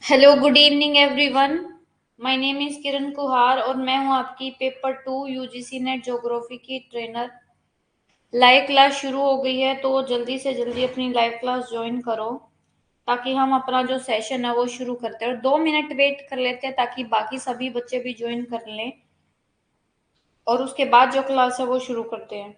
Hello good evening everyone. My name is Kiran Kuhar और मैं हूं आपकी पेपर 2 यूजीसी नेट ज्योग्राफी की ट्रेनर। लाइव क्लास शुरू हो गई है तो जल्दी से जल्दी अपनी लाइव क्लास ज्वाइन करो ताकि हम अपना जो सेशन है वो शुरू करते हैं और 2 मिनट वेट कर लेते हैं ताकि बाकी सभी बच्चे भी ज्वाइन कर लें और उसके बाद जो क्लास है वो शुरू करते हैं।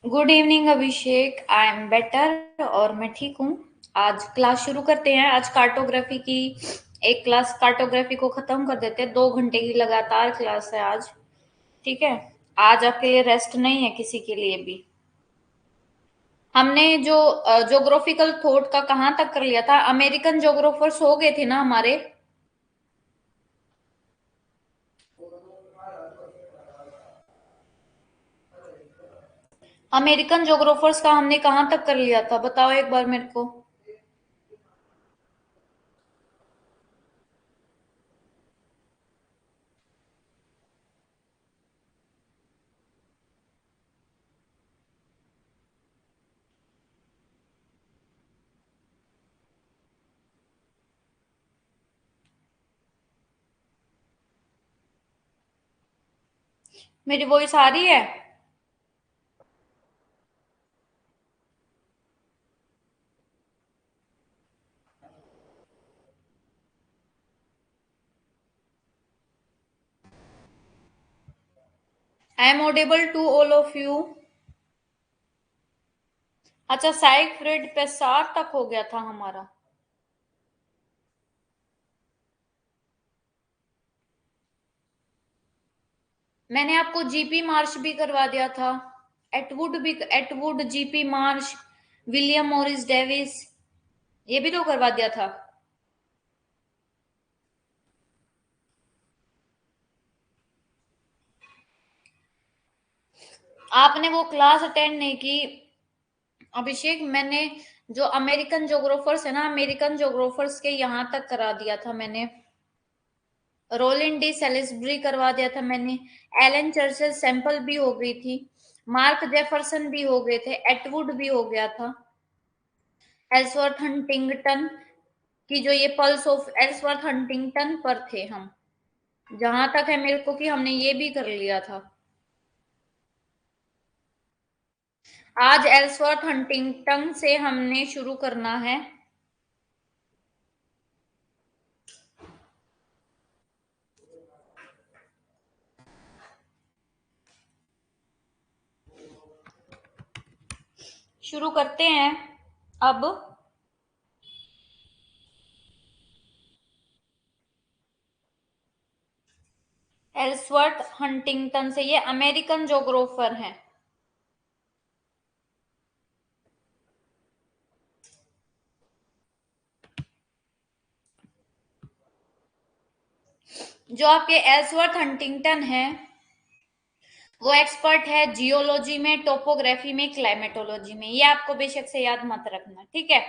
Good evening Abhishek, I am better और मैं ठीक हूँ। आज क्लास शुरू करते हैं। आज कार्टोग्राफी की एक क्लास, कार्टोग्राफी को खत्म कर देते हैं। 2 घंटे की लगातार क्लास है आज। ठीक है, आज आपके लिए रेस्ट नहीं है किसी के लिए भी। हमने जो ज्योग्राफिकल थॉट का कहाँ तक कर लिया था, अमेरिकन ज्योग्राफर्स हो गए थे ना हमारे। अमेरिकन ज्योग्राफर्स का हमने कहाँ तक कर लिया था, बताओ एक बार मेरे को। मेरी वॉइस आ रही है? I am audible to all of you. अच्छा, साइक फ्रेड पे 7 तक हो गया था हमारा। मैंने आपको जीपी मार्श भी करवा दिया था। Atwood GP Marsh, William Morris Davis, ये भी तो करवा दिया था। आपने वो क्लास अटेंड नहीं की अभिषेक। मैंने जो अमेरिकन ज्योग्राफर्स है ना, अमेरिकन ज्योग्राफर्स के यहाँ तक करा दिया था मैंने। रोलिन डी सेलिसबरी करवा दिया था मैंने। एलन चर्चिल सैंपल भी हो गई थी। मार्क जेफरसन भी हो गए थे। एटवुड भी हो गया था। एल्सवर्थ हंटिंगटन की जो ये पल्स ऑफ एल्सवर्थ हंटिंगटन पर थे हम। जहां तक है मेरे को कि हमने ये भी कर लिया था। आज एल्सवर्थ हंटिंगटन से हमने शुरू करना है। शुरू करते हैं अब। एल्सवर्थ हंटिंगटन से, ये अमेरिकन जोग्राफर हैं। जो आपके एल्सवर्थ हंटिंगटन है वो एक्सपर्ट है जियोलॉजी में, टोपोग्राफी में, क्लाइमेटोलॉजी में। ये आपको बेशक से याद मत रखना, ठीक है।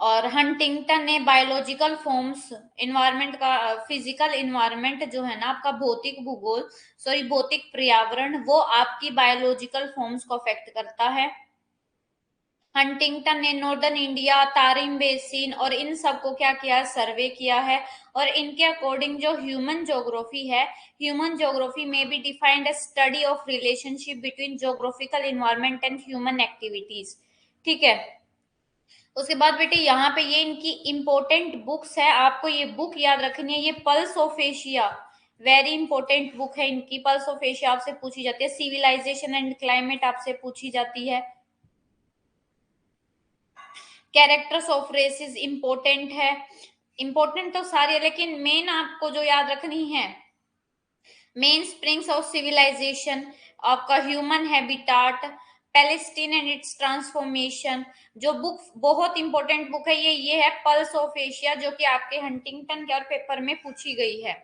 और हंटिंगटन ने बायोलॉजिकल फॉर्म्स, इन्वायरमेंट का, फिजिकल इन्वायरमेंट जो है ना आपका भौतिक भूगोल, सॉरी भौतिक पर्यावरण, वो आपकी बायोलॉजिकल फॉर्म्स को अफेक्ट करता है। हंटिंगटन ने नॉर्दर्न इंडिया, तारिम बेसिन और इन सब को क्या किया, सर्वे किया है। और इनके अकॉर्डिंग जो ह्यूमन ज्योग्राफी है, ह्यूमन ज्योग्राफी में भी defined study of relationship between geographical environment and human activities, ठीक है। उसके बाद बेटे यहाँ पे ये इनकी इंपॉर्टेंट बुक्स है, आपको ये बुक याद रखनी है। ये pulse of Asia, very important book है इनकी। पल्स ऑफ एशिया आपसे पूछी जाती है। सिविलाइजेशन एंड क्लाइमेट आपसे पूछी जाती है। कैरेक्टर्स ऑफ रेसेस इंपॉर्टेंट है। इंपॉर्टेंट तो सारी है, लेकिन मेन आपको जो याद रखनी है, मेन स्प्रिंग्स ऑफ सिविलाइजेशन, आपका human habitat, Palestine and it's transformation. जो बुक बहुत इंपॉर्टेंट बुक है ये है पल्स ऑफ एशिया, जो कि आपके हंटिंगटन के और पेपर में पूछी गई है।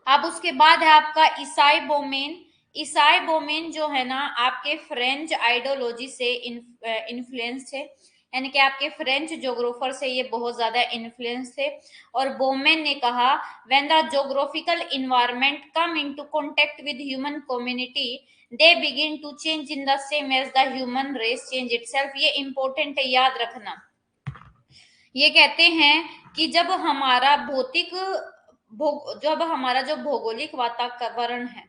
अब उसके बाद है आपका ईसाई बोमेन। ईसाई बोमेन जो है ना आपके फ्रेंच आइडियोलॉजी से इन्फ्लुएंस थे, यानी कि आपके फ्रेंच जोग्राफर से ये बहुत ज्यादा इन्फ्लुएंस थे। और बोमेन ने कहा, when the geographical environment come into contact with human community they begin to change in the same as the human race change itself. ये इंपॉर्टेंट है, याद रखना। ये कहते हैं कि जब हमारा जो भौगोलिक वातावरण है,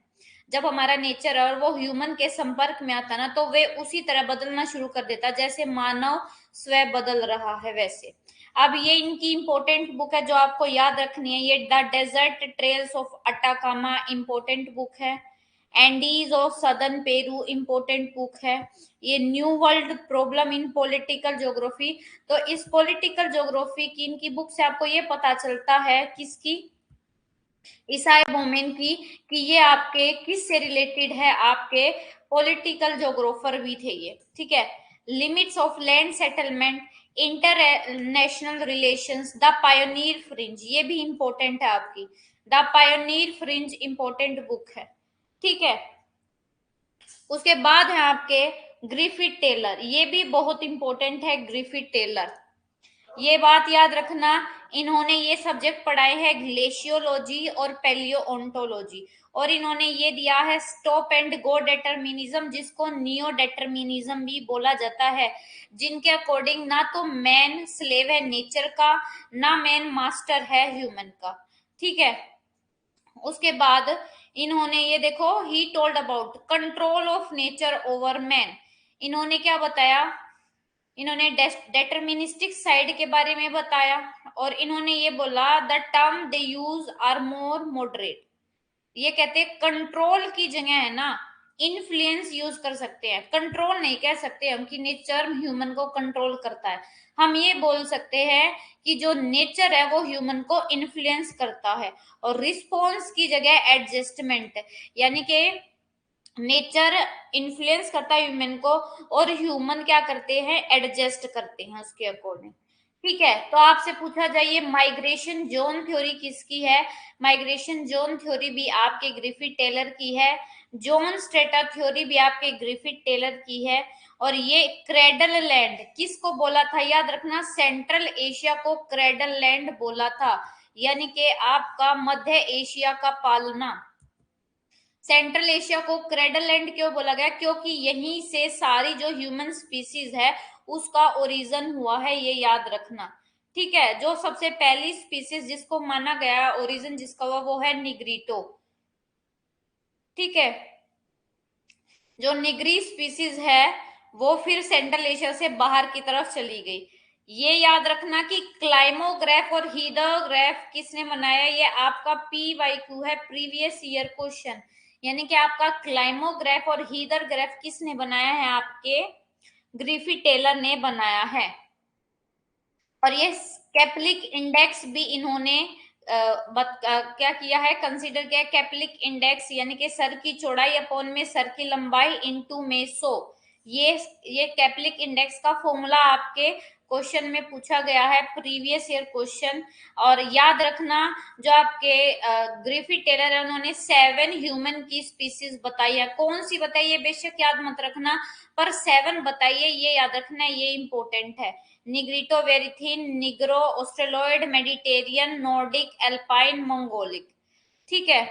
जब हमारा नेचर है और वो ह्यूमन के संपर्क में आता ना, तो वे उसी तरह बदलना शुरू कर देता जैसे मानव स्वयं बदल रहा है वैसे। अब ये इनकी इंपॉर्टेंट बुक है जो आपको याद रखनी है। ये the desert trails of Atacama important book है। Andes of southern Peru important book है। ये new world problem in political geography. तो इस पॉलिटिकल ज्योग्राफी की इनकी बुक से आपको ये पता चलता है, किसकी, ईसाई बोमेन की, कि ये आपके किस से रिलेटेड है, आपके पॉलिटिकल ज्योग्राफर भी थे ये, ठीक है। Limits of land settlement, international relations, the pioneer fringe, ये भी इंपॉर्टेंट है आपकी। The pioneer fringe important book है, ठीक है। उसके बाद है आपके ग्रिफिथ टेलर, ये भी बहुत इंपॉर्टेंट है। ग्रिफिथ टेलर, ये बात याद रखना, इन्होंने ये सब्जेक्ट पढ़ाए हैं ग्लेशियोलॉजी और पैलियोओंटोलॉजी। और इन्होंने ये दिया है स्टॉप एंड गो डेटरमिनिज्म, जिसको नियो डेटरमिनिज्म भी बोला जाता है, जिनके अकॉर्डिंग ना तो मैन स्लेव है नेचर का, ना मैन मास्टर है ह्यूमन का, ठीक है। उसके बाद इन्होंने ये देखो, he told about control of nature over man. इन्होंने क्या बताया, इन्होंने डेटरमिनिस्टिक साइड के बारे में बताया। और इन्होंने ये बोला, the term they use are more moderate. ये कहते हैं कंट्रोल की जगह है ना इन्फ्लुएंस यूज कर सकते हैं। कंट्रोल नहीं कह सकते हम कि नेचर ह्यूमन को कंट्रोल करता है, हम ये बोल सकते हैं कि जो नेचर है वो ह्यूमन को इन्फ्लुएंस करता है। और रिस्पॉन्स की जगह एडजस्टमेंट, यानी कि नेचर इन्फ्लुएंस करता है ह्यूमन को और ह्यूमन क्या करते हैं, एडजस्ट करते हैं उसके अकॉर्डिंग, ठीक है। तो आपसे पूछा जाइए माइग्रेशन जोन थ्योरी किसकी है। माइग्रेशन जोन थ्योरी भी आपके ग्रिफिथ टेलर की है। जोन स्ट्रेटा थ्योरी भी आपके ग्रिफिथ टेलर की है। और ये क्रेडल लैंड किसको बोला था, याद रखना, सेंट्रल एशिया को क्रेडल लैंड बोला था, यानी कि आपका मध्य एशिया का पालना। सेंट्रल एशिया को क्रेडल लैंड क्यों बोला गया, क्योंकि यहीं से सारी जो ह्यूमन स्पीसीज है उसका ओरिजिन हुआ है, ये याद रखना, ठीक है। जो सबसे पहली स्पीसीज जिसको माना गया ओरिजिन जिसका हुआ वो है निग्रीटो, ठीक है। जो निगरी स्पीसीज है वो फिर सेंट्रल एशिया से बाहर की तरफ चली गई। ये याद रखना कि क्लाइमोग्राफ और हीडोग्राफ किसने बनाया, ये आपका PYQ है, प्रीवियस ईयर क्वेश्चन, यानी कि आपका क्लाइमोग्राफ और हीदरग्राफ किसने बनाया है? आपके ग्रिफिथ टेलर ने बनाया है। और ये कैप्लिक इंडेक्स भी इन्होंने क्या किया है, कंसीडर किया। कैप्लिक इंडेक्स यानी कि सर की चौड़ाई अपॉन में सर की लंबाई इनटू में 100। ये कैप्लिक इंडेक्स का फॉर्मूला आपके क्वेश्चन में पूछा गया है, प्रीवियस ईयर क्वेश्चन। और याद रखना, जो आपके ग्रिफिथ टेलर है उन्होंने 7 ह्यूमन की स्पीसीज बताई है। कौन सी बताई है बेशक याद मत रखना, पर 7 बताइए ये याद रखना है, ये इंपॉर्टेंट है। निग्रिटो वेरिथिन, Negro, Australoid, Mediterranean, Nordic, Alpine, Mongolic. ठीक है।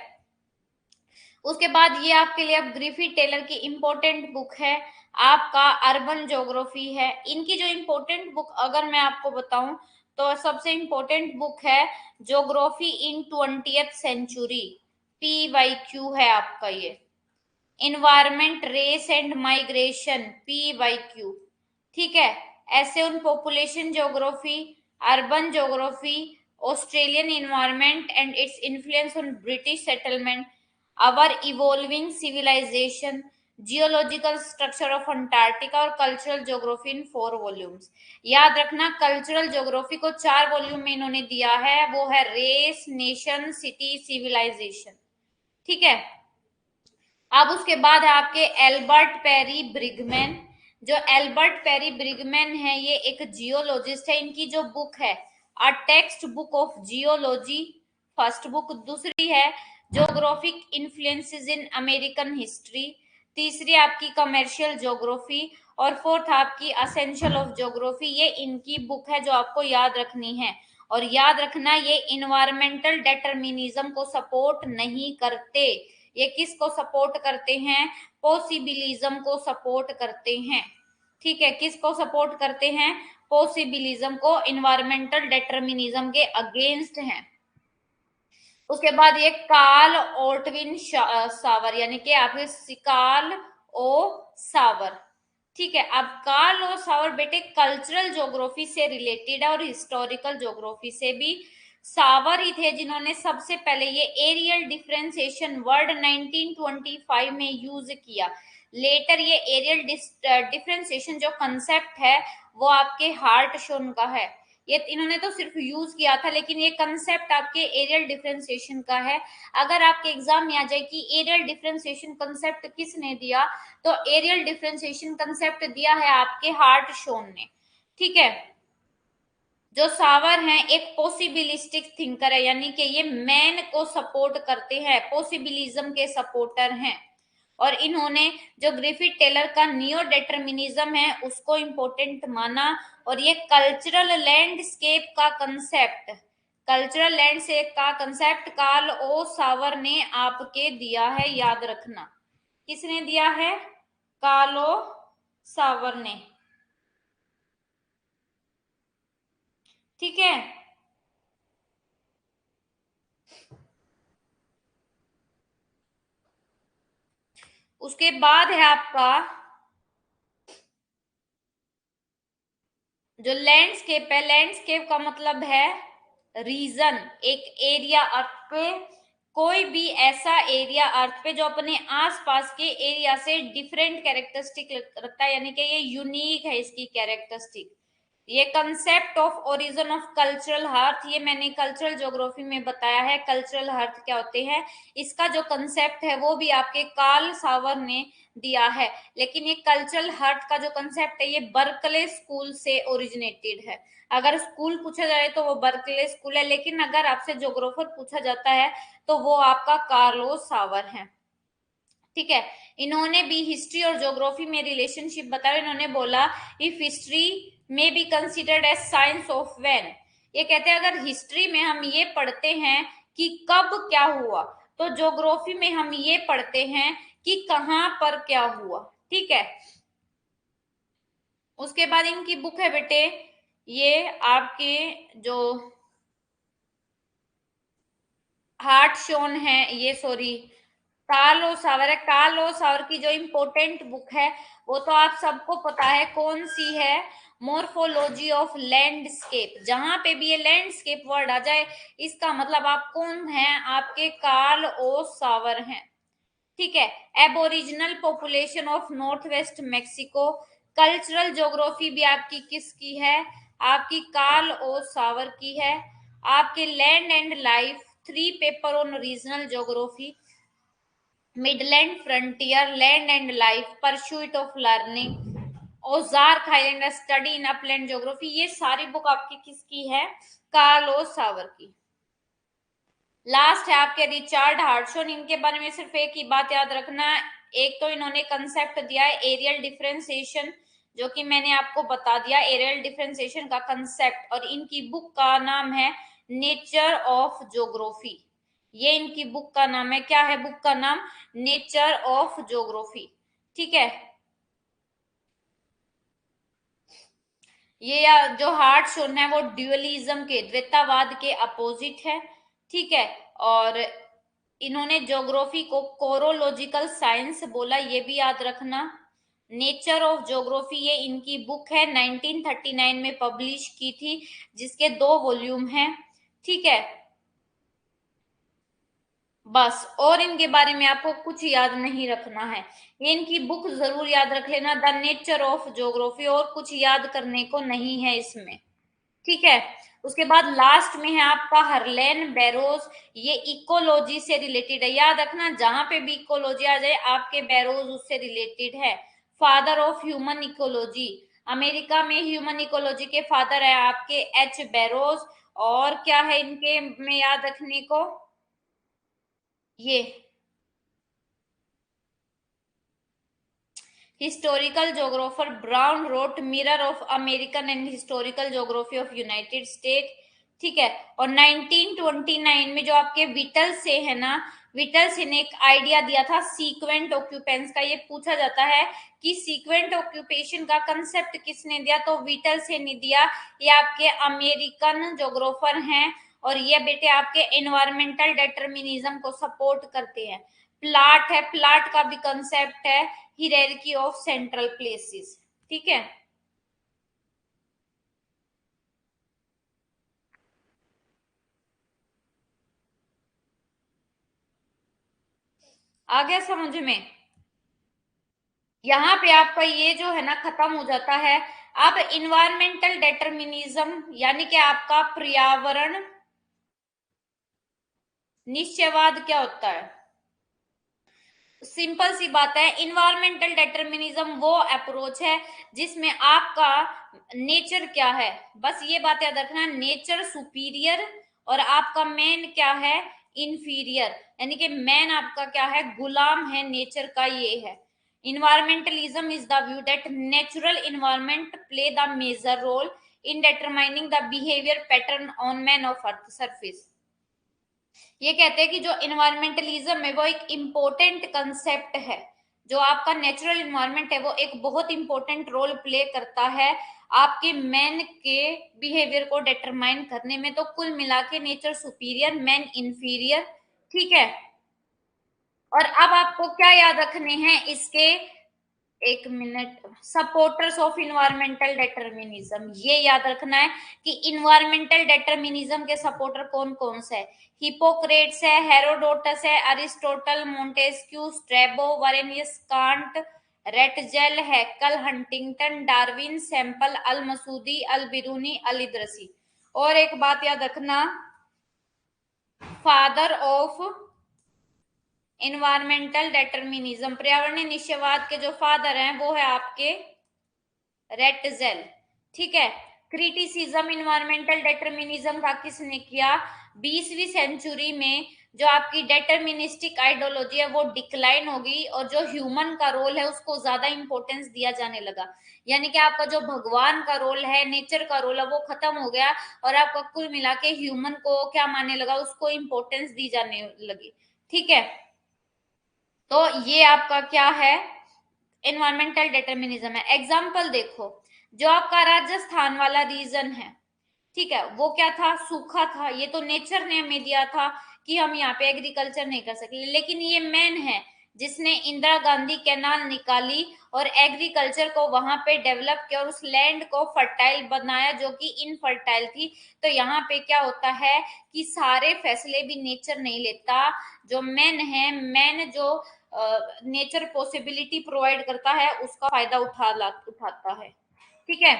उसके बाद ये आपके लिए अब ग्रिफिथ टेलर की इंपॉर्टेंट बुक है, आपका अर्बन ज्योग्राफी है। इनकी जो इंपॉर्टेंट बुक अगर मैं आपको बताऊं तो सबसे इंपॉर्टेंट बुक है geography in 20th century, PYQ है आपका ये। Environment, race and migration, PYQ। ठीक है। ऐसे उन population geography, urban geography, Australian environment and its influence on British settlement, our evolving civilisation, geological structure of Antarctica और cultural geography in 4 volumes. याद रखना, कल्चरल ज्योग्राफी को 4 वॉल्यूम में इन्होंने दिया है, वो है रेस, नेशन, सिटी, सिविलाइजेशन। ठीक है। अब उसके बाद है आपके एल्बर्ट पेरी ब्रिगमैन। जो एल्बर्ट पेरी ब्रिगमैन है ये एक जियोलॉजिस्ट है। इनकी जो बुक है a text book of geology, first book. दूसरी है geographic influences in American history. तीसरी आपकी कमर्शियल ज्योग्राफी। और फोर्थ आपकी असेंशियल ऑफ ज्योग्राफी। ये इनकी बुक है जो आपको याद रखनी है। और याद रखना, ये इन्वायरमेंटल डिटर्मिनिज्म को सपोर्ट नहीं करते। ये किसको सपोर्ट करते हैं? पॉसिबिलिज्म को सपोर्ट करते हैं। ठीक है। किसको सपोर्ट करते हैं? पॉसिबिलिज्म को, इन्वायरमेंटल डिटर्मिनिज्म के अगेंस्ट हैं। उसके बाद ये कार्ल ओर्टविन सावर, यानी कि आपके कार्ल ओ सावर। ठीक है। अब कार्ल ओ सावर बेटे कल्चरल ज्योग्राफी से रिलेटेड है और हिस्टोरिकल ज्योग्राफी से भी। सावर ही थे जिन्होंने सबसे पहले ये एरियल डिफरेंशिएशन वर्ड 1925 में यूज किया। लेटर ये एरियल डिफरेंशिएशन जो कंसेप्ट है वो आपके हार्टशॉन का है। ये इन्होंने तो सिर्फ यूज किया था, लेकिन ये कंसेप्ट आपके एरियल डिफरेंशिएशन का है। अगर आपके एग्जाम में आ जाए कि एरियल डिफरेंशिएशन कंसेप्ट किसने दिया, तो एरियल डिफरेंशिएशन कंसेप्ट दिया है आपके हार्टशॉन ने। ठीक है। जो सावर हैं एक पॉसिबिलिस्टिक थिंकर है, यानी कि ये मैन को सपोर्ट करते हैं, पॉसिबिलिज्म के सपोर्टर हैं। और इन्होंने जो ग्रिफिथ टेलर का नियो डिटर्मिनिज्म है उसको इंपॉर्टेंट माना। और ये कल्चरल लैंडस्केप का कंसेप्ट, कल्चरल लैंडस्केप का कंसेप्ट कार्ल ओ सावर ने आपके दिया है, याद रखना। किसने दिया है? कार्ल ओ सावर ने। ठीक है। उसके बाद है आपका जो लैंडस्केप है। लैंडस्केप का मतलब है रीजन, एक एरिया अर्थ पे, कोई भी ऐसा एरिया अर्थ पे जो अपने आसपास के एरिया से डिफरेंट कैरेक्टरिस्टिक रखता है, यानी कि ये यूनिक है इसकी कैरेक्टरिस्टिक। ये concept of origin of cultural hearth, ये मैंने कल्चरल ज्योग्राफी में बताया है कल्चरल हर्थ क्या होते हैं। इसका जो कंसेप्ट है वो भी आपके कार्ल सावर ने दिया है। लेकिन ये कल्चरल हर्ट का जो कंसेप्ट है ये बर्कले स्कूल से ओरिजिनेटेड है। अगर स्कूल पूछा जाए तो वो बर्कले स्कूल है, लेकिन अगर आपसे ज्योग्राफर पूछा जाता है तो वो आपका कार्लो सावर है। ठीक है। इन्होंने भी हिस्ट्री और ज्योग्राफी में रिलेशनशिप बताया। इन्होंने बोला if history may be considered as science of when, ये कहते हैं अगर हिस्ट्री में हम ये पढ़ते हैं कि कब क्या हुआ, तो ज्योग्राफी में हम ये पढ़ते हैं कि कहां पर क्या हुआ। ठीक है। उसके बाद इनकी बुक है बेटे, ये आपके जो हार्टशॉन है, ये सॉरी कार्लो सावर है। कार्लो सावर की जो इंपॉर्टेंट बुक है वो तो आप सबको पता है, कौन सी है? Morphology of landscape. जहां पे भी ये लैंडस्केप वर्ड आ जाए इसका मतलब आप कौन है? आपके कार्ल ओ सावर हैं। ठीक है। Aboriginal population of north west Mexico. Cultural geography भी आपकी किसकी है? आपकी कार्ल ओ सावर की है। आपके land and life, 3 paper on regional geography. Midland frontier, land and life, pursuit of learning, Ozark island, study in upland geography. ये सारी बुक आपकी किसकी है? कार्ल ओ सावर की। लास्ट है आपके रिचार्ड हार्टशॉन। इनके बारे में सिर्फ एक ही बात याद रखना, एक तो इन्होंने कंसेप्ट दिया है एरियल डिफरेंशिएशन, जो कि मैंने आपको बता दिया एरियल डिफरेंशिएशन का कंसेप्ट, और इनकी बुक का नाम है नेचर ऑफ ज्योग्राफी। ये इनकी बुक का नाम है, क्या है बुक का नाम? Nature of geography. ठीक है। ये जो हार्टशॉन है वो ड्यूअलिज्म के, द्वैतावाद के अपोजिट है। ठीक है। और इन्होंने ज्योग्राफी को कोरोलॉजिकल साइंस बोला, ये भी याद रखना। नेचर ऑफ ज्योग्राफी ये इनकी बुक है, 1939 में पब्लिश की थी, जिसके 2 वॉल्यूम हैं। ठीक है। बस, और इनके बारे में आपको कुछ याद नहीं रखना है। ये इनकी बुक जरूर याद रख लेना, द नेचर ऑफ ज्योग्राफी, और कुछ याद करने को नहीं है इसमें। ठीक है। उसके बाद लास्ट में है आपका हरलेन बैरोज। ये इकोलॉजी से रिलेटेड है, याद रखना जहां पे भी इकोलॉजी आ जाए आपके बैरोज उससे रिलेटेड है। Father of human ecology, America में ह्यूमन इकोलॉजी के फादर है आपके एच बैरोज। और क्या है इनके में याद रखने को? ये historical geographer Brown wrote mirror of American and historical geography of United State. ठीक है। और 1929 में जो आपके विटल से है ना, विटल से ने एक आइडिया दिया था सीक्वेंट ऑक्यूपेंस का। ये पूछा जाता है कि सीक्वेंट ऑक्यूपेशन का कंसेप्ट किसने दिया, तो विटल से ने दिया। ये आपके अमेरिकन ज्योग्राफर हैं, और ये बेटे आपके एनवायरमेंटल डिटर्मिनिज्म को सपोर्ट करते हैं। प्लाट है, प्लाट का भी कंसेप्ट है हियरार्की ऑफ सेंट्रल प्लेसेस। ठीक है। आ गया समझ में? यहाँ पे आपका ये जो है ना खत्म हो जाता है। अब इन्वायरमेंटल डिटर्मिनिज्म यानी कि आपका पर्यावरण निश्चयवाद क्या होता है? सिंपल सी बात है, इन्वायरमेंटल डिटर्मिनिज्म वो अप्रोच है जिसमें आपका नेचर क्या है, बस ये बात याद रखना, नेचर सुपीरियर और आपका मैन क्या है? इंफीरियर। यानी कि मैन आपका क्या है? गुलाम है नेचर का, ये है। Environmentalism is the view that natural environment play the major role in determining the behavior pattern on man of earth surface। ये कहते हैं कि जो इन्वायरमेंटलिज्म है वो एक इम्पोर्टेंट कंसेप्ट है। जो आपका नेचुरल इन्वायरमेंट है वो एक बहुत इंपॉर्टेंट रोल प्ले करता है आपके मैन के बिहेवियर को डिटरमाइन करने में। तो कुल मिला के नेचर सुपीरियर, मैन इंफीरियर। ठीक है। और अब आपको क्या याद रखने हैं इसके? एक minute. Supporters of environmental determinism, ये याद रखना है कि इन्वायरमेंटल डिटर्मिनिज्म के सपोर्टर कौन कौन से है? हिपोक्रेट्स है, हेरोडोटस है, Aristotle, Montesquieu, Strabo, Varenius, Kant, Ratzel, Haeckel, Huntington, Darwin, Semple, Al Masudi, Al Biruni, Al Idrisi. और एक बात याद रखना, फादर ऑफ इन्वायरमेंटल डिटर्मिनिज्म, पर्यावरणीय निश्चयवाद के जो फादर हैं वो है आपके रेटजेल। ठीक है। क्रिटिसिज्म इन्वायरमेंटल डिटर्मिनिज्म का किसने किया? 20वीं सेंचुरी में जो आपकी डिटर्मिनिस्टिक आइडियोलॉजी है वो डिक्लाइन हो गई, और जो ह्यूमन का रोल है उसको ज्यादा इंपॉर्टेंस दिया जाने लगा। यानी कि आपका जो भगवान का रोल है, नेचर का रोल है, वो खत्म हो गया, और आपका कुल मिला के ह्यूमन को क्या मानने लगा? उसको इंपॉर्टेंस दी जाने लगी। ठीक है। तो ये आपका क्या है? एनवायरमेंटल डिटर्मिनिज्म है। एग्जाम्पल देखो, जो आपका राजस्थान वाला रीजन है, ठीक है, वो क्या था? सूखा था। ये तो नेचर ने हमें दिया था कि हम यहाँ पे एग्रीकल्चर नहीं कर सकते, लेकिन ये मैन है जिसने इंदिरा गांधी कैनाल निकाली और एग्रीकल्चर को वहां पे डेवलप किया और उस लैंड को फर्टाइल बनाया जो कि इनफर्टाइल थी। तो यहाँ पे क्या होता है कि सारे फैसले भी नेचर नहीं लेता, जो मैन है, मैन जो नेचर पॉसिबिलिटी प्रोवाइड करता है उसका फायदा उठाता है। ठीक है।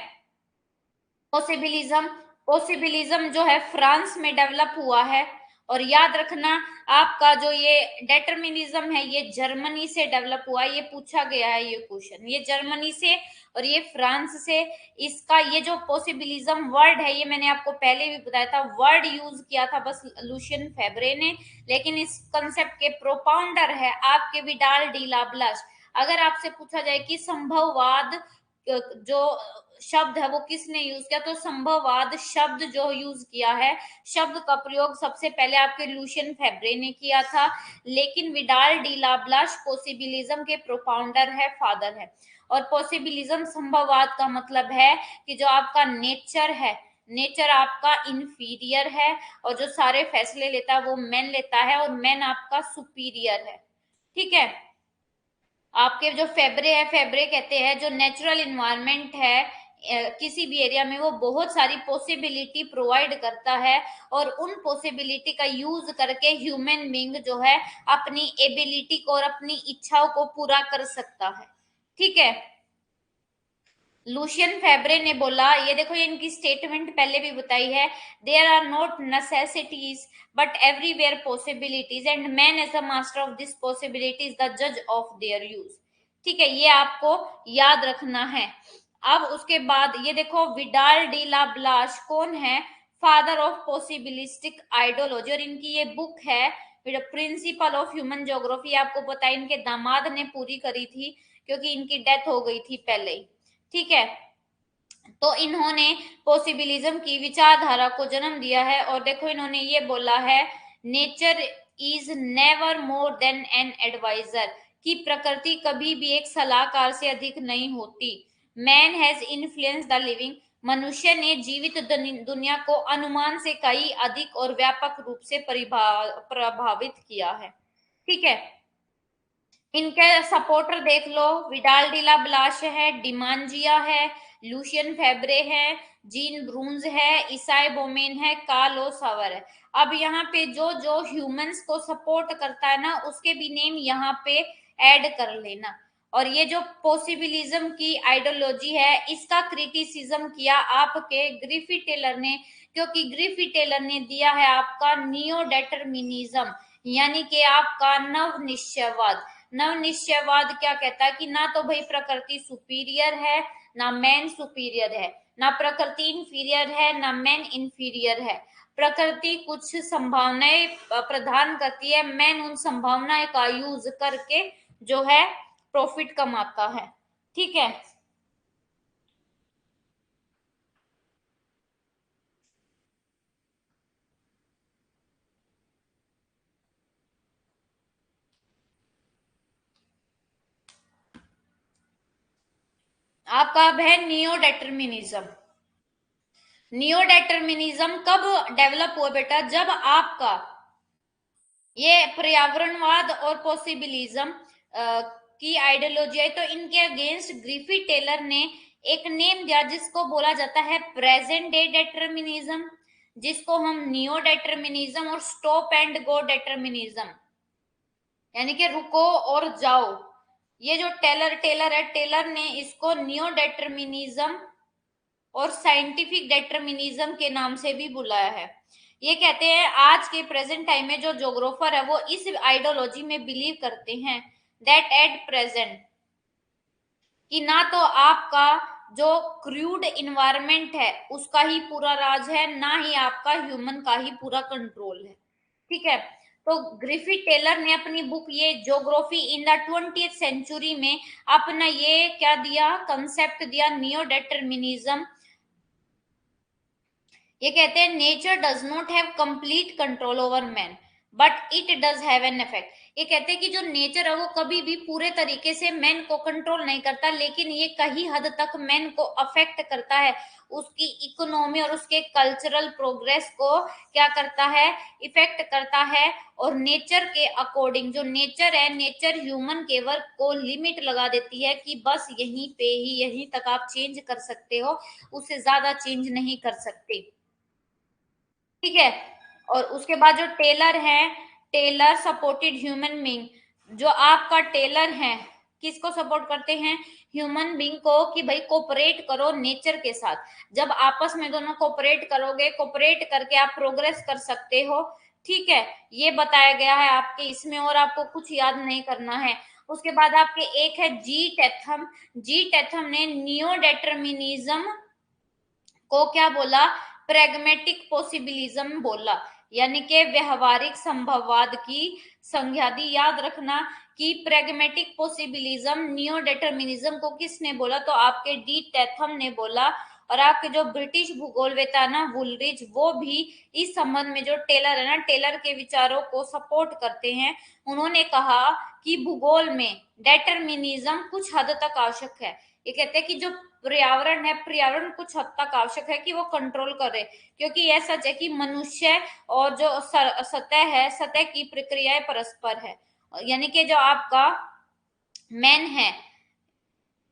पॉसिबिलिज्म, पॉसिबिलिज्म जो है फ्रांस में डेवलप हुआ है। और याद रखना आपका जो ये डेटर्मिनिज्म है ये जर्मनी से डेवलप हुआ है। ये पूछा गया है ये क्वेश्चन, ये जर्मनी से और ये फ्रांस से। इसका ये जो पॉसिबिलिज्म वर्ड है ये मैंने आपको पहले भी बताया था, वर्ड यूज किया था बस लुशियन फेब्रे ने, लेकिन इस कंसेप्ट के प्रोपाउंडर है आपके विडाल डी लाब्लाश। अगर आपसे पूछा जाए कि संभववाद जो शब्द है वो किसने यूज किया, तो संभववाद शब्द जो यूज किया है, शब्द का प्रयोग सबसे पहले आपके लुशियन फेब्रे ने किया था, लेकिन विडाल डी लाब्लाश पॉसिबिलिज्म के प्रोपाउंडर है, फादर है। और पॉसिबिलिज्म संभववाद का मतलब है कि जो आपका नेचर है, नेचर आपका इंफीरियर है और जो सारे फैसले लेता है वो मैन लेता है और मैन आपका सुपीरियर है। ठीक है। आपके जो फेब्रे है, फेब्रे कहते हैं जो नेचुरल इन्वायरमेंट है किसी भी एरिया में वो बहुत सारी पॉसिबिलिटी प्रोवाइड करता है और उन पॉसिबिलिटी का यूज करके ह्यूमन बीइंग जो है अपनी एबिलिटी को और अपनी इच्छाओं को पूरा कर सकता है। ठीक है। लुशियन फेब्रे ने बोला, ये देखो ये इनकी स्टेटमेंट पहले भी बताई है, there are not necessities but everywhere possibilities and man as the master of this possibilities the जज ऑफ देयर यूज। ठीक है, ये आपको याद रखना है। अब उसके बाद ये देखो विडाल डी ला ब्लाश कौन है, फादर ऑफ पॉसिबिलिस्टिक आइडियोलॉजी, और इनकी ये बुक है प्रिंसिपल ऑफ ह्यूमन ज्योग्राफी। आपको पता है इनके दामाद ने पूरी करी थी क्योंकि इनकी डेथ हो गई थी पहले ही। ठीक है। तो इन्होंने पॉसिबिलिज्म की विचारधारा को जन्म दिया है और देखो इन्होंने ये बोला है, nature is never more than an adviser, कि प्रकृति कभी भी एक सलाहकार से अधिक नहीं होती। Man has influence the living, मनुष्य ने जीवित दुनिया को अनुमान से कई अधिक और व्यापक रूप से प्रभावित किया है। ठीक है। इनके सपोर्टर देख लो, विडाल डिला ब्लाश है, डिमांजिया है, लुशियन फेब्रे है, जीन ब्रून्स है, ईसाई बोमेन है, कार्लो सावर है। अब यहाँ पे जो जो ह्यूमंस को सपोर्ट करता है ना उसके भी नेम यहाँ पे ऐड कर लेना। और ये जो पॉसिबिलिज्म की आइडियोलॉजी है इसका क्रिटिसिज्म किया आपके ग्रिफी टेलर ने, क्योंकि ग्रिफी टेलर ने दिया है आपका नियो डेटर्मिनिज्म, यानी कि आपका नव निश्चयवाद। नव निश्चयवाद क्या कहता है कि ना तो भाई प्रकृति सुपीरियर है ना मैन सुपीरियर है, ना प्रकृति इंफीरियर है ना मैन इंफीरियर है। प्रकृति कुछ संभावनाएं प्रदान करती है, मैन उन संभावनाएं का यूज करके जो है प्रॉफिट कमाता है। ठीक है। आपका अब है नियो डेटर्मिनिज्म। नियो डेटर्मिनिज्म कब डेवलप हुआ बेटा, जब आपका ये पर्यावरणवाद और पॉसिबिलिज्म की आइडियोलॉजी है, तो इनके अगेंस्ट ग्रिफी टेलर ने एक नेम दिया जिसको बोला जाता है प्रेजेंट डे डेटर्मिनिज्म, जिसको हम नियो डेटर्मिनिज्म और स्टॉप एंड गो डेटर्मिनिज्म, यानी कि रुको और जाओ। ये जो टेलर है, टेलर ने इसको नियो डेटर्मिनिज्म और साइंटिफिक डेटर्मिनिज्म के नाम से भी बुलाया है। ये कहते हैं आज के प्रेजेंट टाइम में जो ज्योग्राफर है वो इस आइडियोलॉजी में बिलीव करते हैं दैट एट प्रेजेंट कि ना तो आपका जो क्रूड इन्वायरमेंट है उसका ही पूरा राज है, ना ही आपका ह्यूमन का ही पूरा कंट्रोल है। ठीक है। तो ग्रिफी टेलर ने अपनी बुक ये geography in the 20th century में अपना ये क्या दिया, कंसेप्ट दिया नियो डेटर्मिनिज्म। ये कहते हैं nature does not have complete control over man but it does have an effect. ये कहते हैं कि जो नेचर है वो कभी भी पूरे तरीके से मैन को कंट्रोल नहीं करता, लेकिन ये कहीं हद तक मैन को अफेक्ट करता है, उसकी इकोनॉमी और उसके कल्चरल प्रोग्रेस को क्या करता है, इफेक्ट करता है। और नेचर के अकॉर्डिंग जो नेचर है, नेचर ह्यूमन के वर्क को लिमिट लगा देती है कि बस यहीं पे ही, यहीं तक आप चेंज कर सकते हो, उससे ज्यादा चेंज नहीं कर सकते। ठीक है। और उसके बाद जो टेलर है, टेलर सपोर्टेड ह्यूमन बीइंग, जो आपका टेलर है किसको सपोर्ट करते हैं? ह्यूमन बींग को, कि भाई कोऑपरेट करो नेचर के साथ। जब आपस में दोनों कोऑपरेट करोगे, कोऑपरेट करके आप प्रोग्रेस कर सकते हो। ठीक है, ये बताया गया है आपके इसमें, और आपको कुछ याद नहीं करना है। उसके बाद आपके एक है जी टेथम। जी टेथम ने नियो डेटर्मिनिज्म को क्या बोला? प्रेगमेटिक पॉसिबिलिज्म बोला, यानी कि व्यवहारिक संभववाद की संज्ञा दी। याद रखना कि प्रेगमेटिक पॉसिबिलिज्म नियो डिटर्मिनिज्म को किसने बोला? तो आपके डी टेथम ने बोला। और आपके जो ब्रिटिश भूगोलवेता है ना वुलरिज, वो भी इस संबंध में, जो टेलर है ना, टेलर के विचारों को सपोर्ट करते हैं। उन्होंने कहा कि भूगोल में डेटर्मिनिज्म कुछ हद तक आवश्यक है। ये कहते हैं कि जो पर्यावरण है, पर्यावरण कुछ हद तक आवश्यक है कि वो कंट्रोल करे, क्योंकि यह सच है कि मनुष्य और जो सतह है, सतह की प्रक्रियाएं परस्पर है। यानी कि जो आपका मैन है,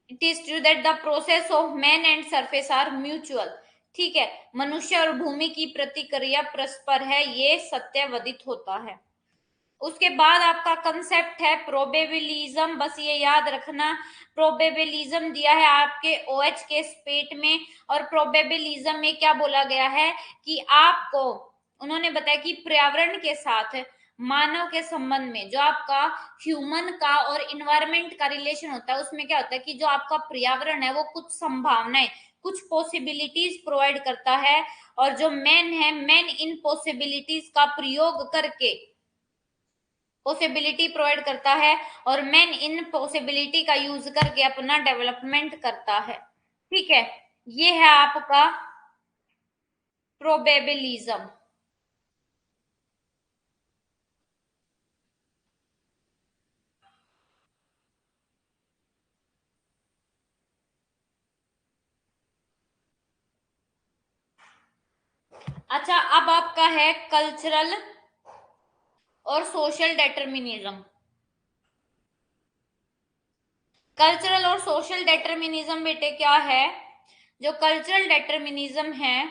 it is true that the process of man and surface are mutual. ठीक है, मनुष्य और भूमि की प्रतिक्रिया परस्पर है, ये सत्यवदित होता है। उसके बाद आपका कंसेप्ट है प्रोबेबिलिज्म। बस ये याद रखना, प्रोबेबिलिज्म दिया है आपके OH के स्पेट में। और प्रोबेबिलिज्म में क्या बोला गया है कि आपको, उन्होंने बताया कि पर्यावरण के साथ मानव के संबंध में जो आपका ह्यूमन का और इन्वायरमेंट का रिलेशन होता है, उसमें क्या होता है कि जो आपका पर्यावरण है वो कुछ संभावनाएं, कुछ पॉसिबिलिटीज प्रोवाइड करता है। और जो मैन है, मैन इन पॉसिबिलिटीज का प्रयोग करके पॉसिबिलिटी प्रोवाइड करता है, और मैन इन पॉसिबिलिटी का यूज करके अपना डेवलपमेंट करता है। ठीक है, ये है आपका प्रोबेबिलिज्म। अच्छा, अब आपका है कल्चरल और सोशल डेटर्मिनिज्म। कल्चरल और सोशल डेटर्मिनिज्म बेटे क्या है? जो कल्चरल डेटर्मिनिज्म है,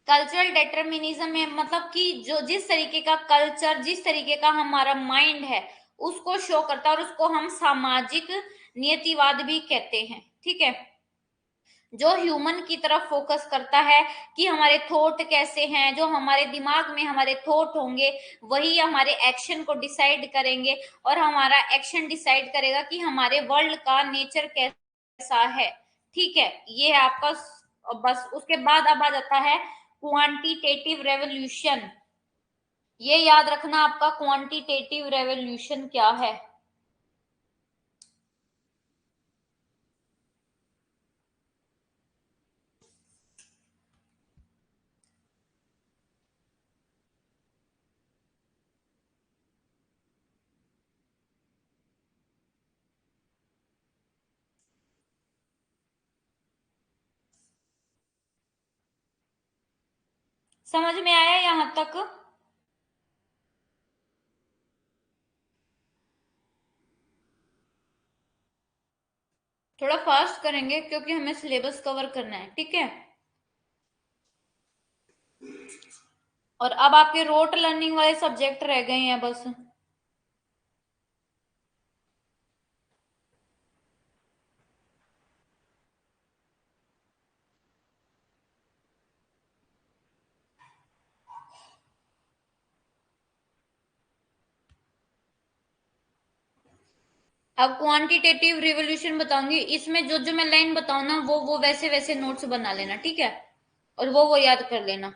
कल्चरल डेटर्मिनिज्म में मतलब कि जो जिस तरीके का कल्चर, जिस तरीके का हमारा माइंड है, उसको शो करता है, और उसको हम सामाजिक नियतिवाद भी कहते हैं। ठीक है, जो ह्यूमन की तरफ फोकस करता है कि हमारे थॉट कैसे हैं, जो हमारे दिमाग में हमारे थॉट होंगे वही हमारे एक्शन को डिसाइड करेंगे, और हमारा एक्शन डिसाइड करेगा कि हमारे वर्ल्ड का नेचर कैसा है। ठीक है, ये है आपका बस। उसके बाद अब आ जाता है क्वांटिटेटिव रेवोल्यूशन। ये याद रखना आपका क्वांटिटेटिव रेवोल्यूशन क्या है। समझ में आया यहां तक? थोड़ा फास्ट करेंगे क्योंकि हमें सिलेबस कवर करना है। ठीक है, और अब आपके रोट लर्निंग वाले सब्जेक्ट रह गए हैं बस। अब क्वांटिटेटिव रिवोल्यूशन बताऊंगी, इसमें जो जो मैं लाइन बताऊं ना, वो वैसे वैसे नोट्स बना लेना। ठीक है, और वो याद कर लेना।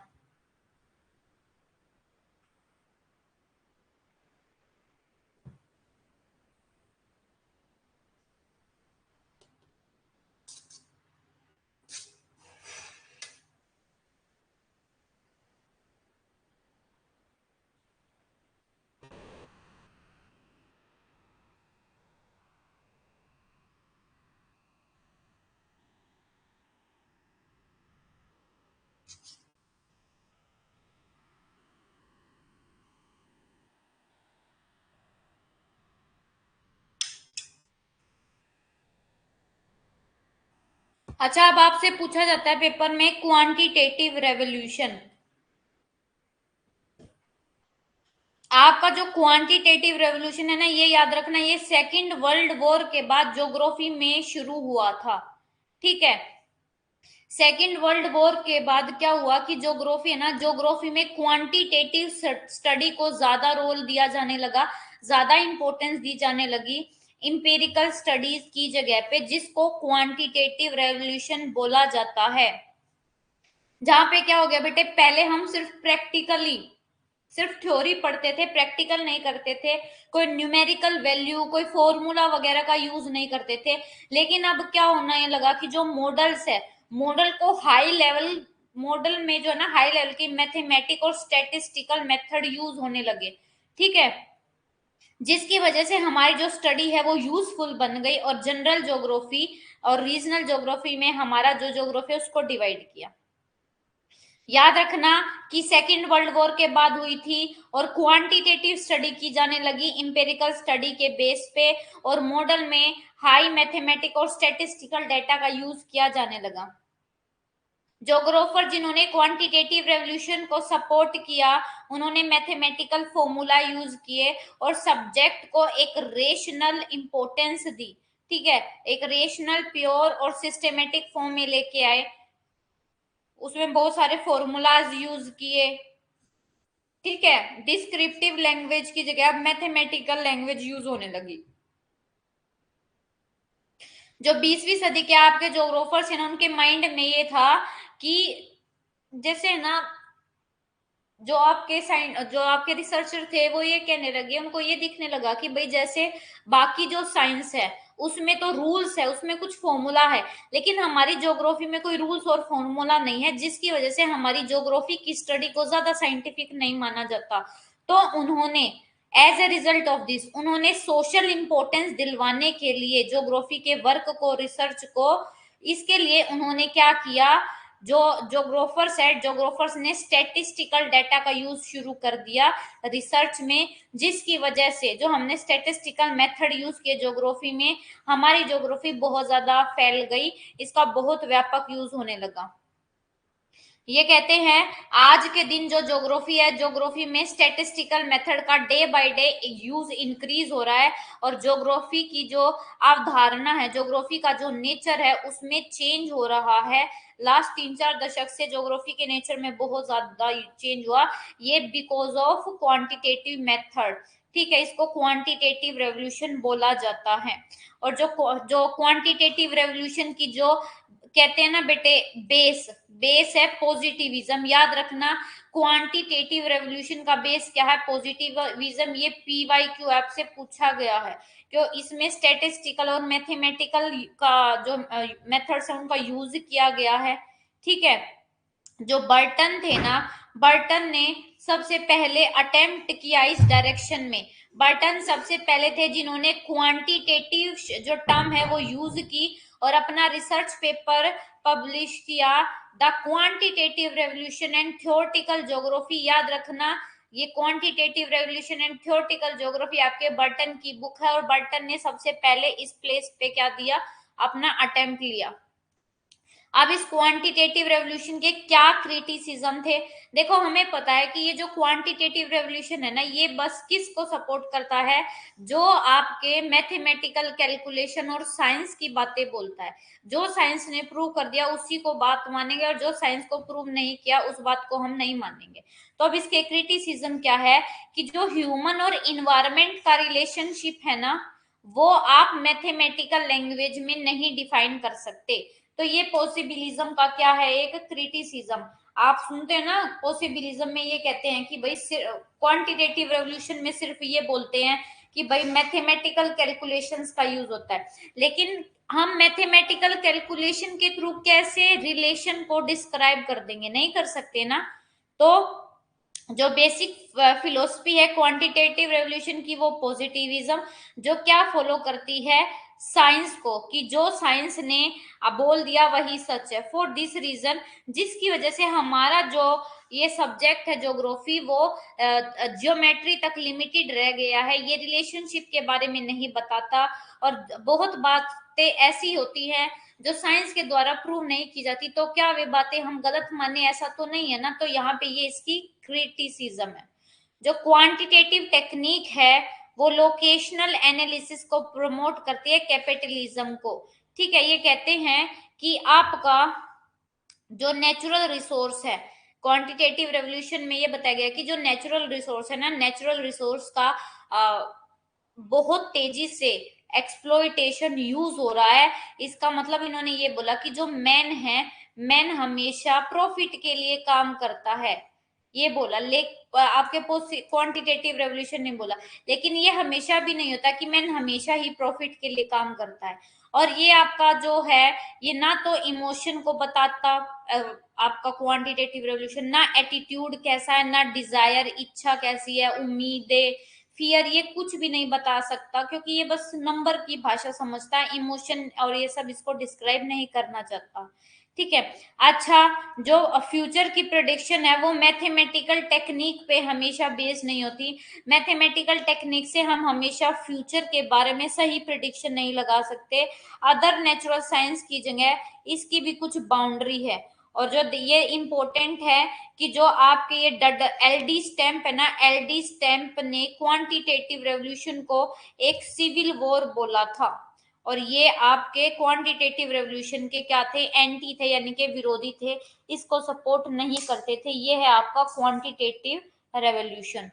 अच्छा, अब आपसे पूछा जाता है पेपर में क्वांटिटेटिव रेवोल्यूशन। आपका जो क्वांटिटेटिव रेवोल्यूशन है ना, ये याद रखना, ये सेकेंड वर्ल्ड वॉर के बाद ज्योग्राफी में शुरू हुआ था। ठीक है, सेकेंड वर्ल्ड वॉर के बाद क्या हुआ कि ज्योग्राफी है ना, ज्योग्राफी में क्वांटिटेटिव स्टडी को ज्यादा रोल दिया जाने लगा, ज्यादा इंपॉर्टेंस दी जाने लगी इंपेरिकल स्टडीज की जगह पे, जिसको क्वांटिटेटिव रेवोल्यूशन बोला जाता है। जहां पे क्या हो गया बेटे, पहले हम सिर्फ प्रैक्टिकली, सिर्फ थ्योरी पढ़ते थे, प्रैक्टिकल नहीं करते थे, कोई न्यूमेरिकल वैल्यू, कोई फॉर्मूला वगैरह का यूज नहीं करते थे। लेकिन अब क्या होने लगा कि जो मॉडल्स है, मॉडल को हाई लेवल, मॉडल में जो है ना हाई लेवल की मैथमेटिक और स्टैटिस्टिकल मेथड यूज होने लगे। ठीक है, जिसकी वजह से हमारी जो स्टडी है वो यूजफुल बन गई, और जनरल ज्योग्राफी और रीजनल ज्योग्राफी में हमारा जो ज्योग्राफी है उसको डिवाइड किया। याद रखना कि सेकेंड वर्ल्ड वॉर के बाद हुई थी, और क्वांटिटेटिव स्टडी की जाने लगी इंपेरिकल स्टडी के बेस पे, और मॉडल में हाई मैथमेटिक और स्टैटिस्टिकल डेटा का यूज किया जाने लगा। ज्योग्राफर जिन्होंने क्वांटिटेटिव रेवोल्यूशन को सपोर्ट किया, उन्होंने मैथमेटिकल फॉर्मूला यूज किए और सब्जेक्ट को एक रेशनल इंपॉर्टेंस दी। ठीक है, एक रेशनल, प्योर और सिस्टमेटिक फॉर्म में लेके आए, उसमें बहुत सारे फॉर्मूलाज यूज किए। ठीक है, डिस्क्रिप्टिव लैंग्वेज की जगह अब मैथमेटिकल लैंग्वेज यूज होने लगी। जो 20वीं सदी के आपके ज्योग्राफर्स हैं ना, उनके माइंड में ये था कि जैसे ना जो आपके रिसर्चर थे वो ये कहने लगे, उनको ये दिखने लगा कि भाई जैसे बाकी जो साइंस है उसमें तो रूल्स है, उसमें कुछ फॉर्मूला है, लेकिन हमारी ज्योग्राफी में कोई रूल्स और फॉर्मूला नहीं है, जिसकी वजह से हमारी ज्योग्राफी की स्टडी को ज्यादा साइंटिफिक नहीं माना जाता। तो उन्होंने as a result of this, उन्होंने सोशल इंपॉर्टेंस दिलवाने के लिए ज्योग्राफी के वर्क को, रिसर्च को, इसके लिए उन्होंने क्या किया, जो ज्योग्राफर्स है, ज्योग्राफर्स ने स्टैटिस्टिकल डाटा का यूज शुरू कर दिया रिसर्च में, जिसकी वजह से जो हमने स्टैटिस्टिकल मेथड यूज किए ज्योग्राफी में, हमारी ज्योग्राफी बहुत ज्यादा फैल गई, इसका बहुत व्यापक यूज होने लगा। ये कहते हैं आज के दिन जो ज्योग्राफी है, ज्योग्राफी में स्टैटिस्टिकल मेथड का day by day use increase हो रहा है, और ज्योग्राफी की जो अवधारणा है, ज्योग्राफी का जो नेचर है उसमें चेंज हो रहा है। लास्ट 3-4 दशक से ज्योग्राफी के नेचर में बहुत ज्यादा चेंज हुआ, ये बिकॉज ऑफ क्वांटिटेटिव मेथड। ठीक है, इसको क्वांटिटेटिव रेवोल्यूशन बोला जाता है। और जो जो क्वांटिटेटिव रेवोल्यूशन की जो कहते हैं ना बेटे, बेस बेस है पॉजिटिविज्म। याद रखना, क्वांटिटेटिव रेवोल्यूशन का बेस क्या है, पॉजिटिविज्म। ये PYQ ऐप से पूछा गया है, क्यों इसमें स्टैटिस्टिकल और मैथमेटिकल का जो मेथड्स है उनका यूज किया गया है। ठीक है, जो बर्टन थे ना, बर्टन ने सबसे पहले अटेम्प्ट किया इस डायरेक्शन में। बर्टन सबसे पहले थे जिन्होंने क्वांटिटेटिव जो टर्म है वो यूज की, और अपना रिसर्च पेपर पब्लिश किया, the quantitative revolution and theoretical geography. याद रखना, ये quantitative revolution and theoretical geography आपके बर्टन की बुक है, और बर्टन ने सबसे पहले इस प्लेस पे क्या दिया, अपना अटेम्प्ट लिया। अब इस क्वांटिटेटिव रेवोल्यूशन के क्या क्रिटिसिज्म थे, देखो हमें पता है कि ये जो क्वांटिटेटिव रेवोल्यूशन है ना, ये बस किसको सपोर्ट करता है, जो आपके मैथमेटिकल कैलकुलेशन और साइंस की बातें बोलता है। जो साइंस ने प्रूव कर दिया उसी को बात मानेंगे, और जो साइंस को प्रूव नहीं किया उस बात को हम नहीं मानेंगे। तो अब इसके क्रिटिसिज्म क्या है कि जो ह्यूमन और इन्वायरमेंट का रिलेशनशिप है ना, वो आप मैथमेटिकल लैंग्वेज में नहीं डिफाइन कर सकते। तो ये पॉसिबिलिज्म का क्या है, एक क्रिटिसिज्म। आप सुनते हैं ना, पॉसिबिलिज्म में ये कहते हैं कि भाई क्वांटिटेटिव रेवोल्यूशन में सिर्फ ये बोलते हैं कि भाई मैथमेटिकल कैलकुलेशंस का यूज होता है, लेकिन हम मैथमेटिकल कैलकुलेशन के थ्रू कैसे रिलेशन को डिस्क्राइब कर देंगे, नहीं कर सकते ना। तो जो बेसिक फिलोसफी है क्वांटिटेटिव रेवोल्यूशन की, वो पॉजिटिविज्म, जो क्या फॉलो करती है, साइंस को, कि जो साइंस ने बोल दिया वही सच है। फॉर दिस रीजन, जिसकी वजह से हमारा जो ये सब्जेक्ट है ज्योग्राफी, वो ज्योमेट्री तक लिमिटेड रह गया है, ये रिलेशनशिप के बारे में नहीं बताता, और बहुत बातें ऐसी होती हैं जो साइंस के द्वारा प्रूव नहीं की जाती। तो क्या वे बातें हम गलत माने, ऐसा तो नहीं है ना। तो यहाँ पे ये इसकी क्रिटिसिज्म है। जो क्वांटिटेटिव टेक्निक है वो लोकेशनल एनालिसिस को प्रमोट करती है, कैपिटलिज्म को। ठीक है, ये कहते हैं कि आपका जो नेचुरल रिसोर्स है, क्वांटिटेटिव रेवोल्यूशन में ये बताया गया कि जो नेचुरल रिसोर्स है ना, नेचुरल रिसोर्स का बहुत तेजी से एक्सप्लॉइटेशन यूज हो रहा है। इसका मतलब इन्होंने ये बोला कि जो मैन है, मैन हमेशा प्रॉफिट के लिए काम करता है, ये बोला। आपके क्वांटिटेटिव रेवोल्यूशन ने बोला, लेकिन ये हमेशा भी नहीं होता कि मैन हमेशा ही प्रॉफिट के लिए काम करता है। और ये आपका जो है, ये ना तो इमोशन को बताता, आपका क्वांटिटेटिव रेवोल्यूशन ना एटीट्यूड कैसा है, ना डिजायर इच्छा कैसी है, उम्मीदें, फियर, ये कुछ भी नहीं बता सकता, क्योंकि ये बस नंबर की भाषा समझता है, इमोशन और ये सब इसको डिस्क्राइब नहीं करना चाहता। ठीक है। अच्छा, जो फ्यूचर की प्रोडिक्शन है वो मैथमेटिकल टेक्निक पे हमेशा बेस्ड नहीं होती। मैथमेटिकल टेक्निक से हम हमेशा फ्यूचर के बारे में सही प्रिडिक्शन नहीं लगा सकते। अदर नेचुरल साइंस की जगह इसकी भी कुछ बाउंड्री है। और जो ये इंपॉर्टेंट है कि जो आपके ये एलडी स्टैम्प है ना, एलडी स्टैम्प ने क्वांटिटेटिव रेवोल्यूशन को एक सिविल वॉर बोला था, और ये आपके क्वांटिटेटिव रेवोल्यूशन के क्या थे, एंटी थे, यानी कि विरोधी थे, इसको सपोर्ट नहीं करते थे। ये है आपका क्वांटिटेटिव रेवोल्यूशन।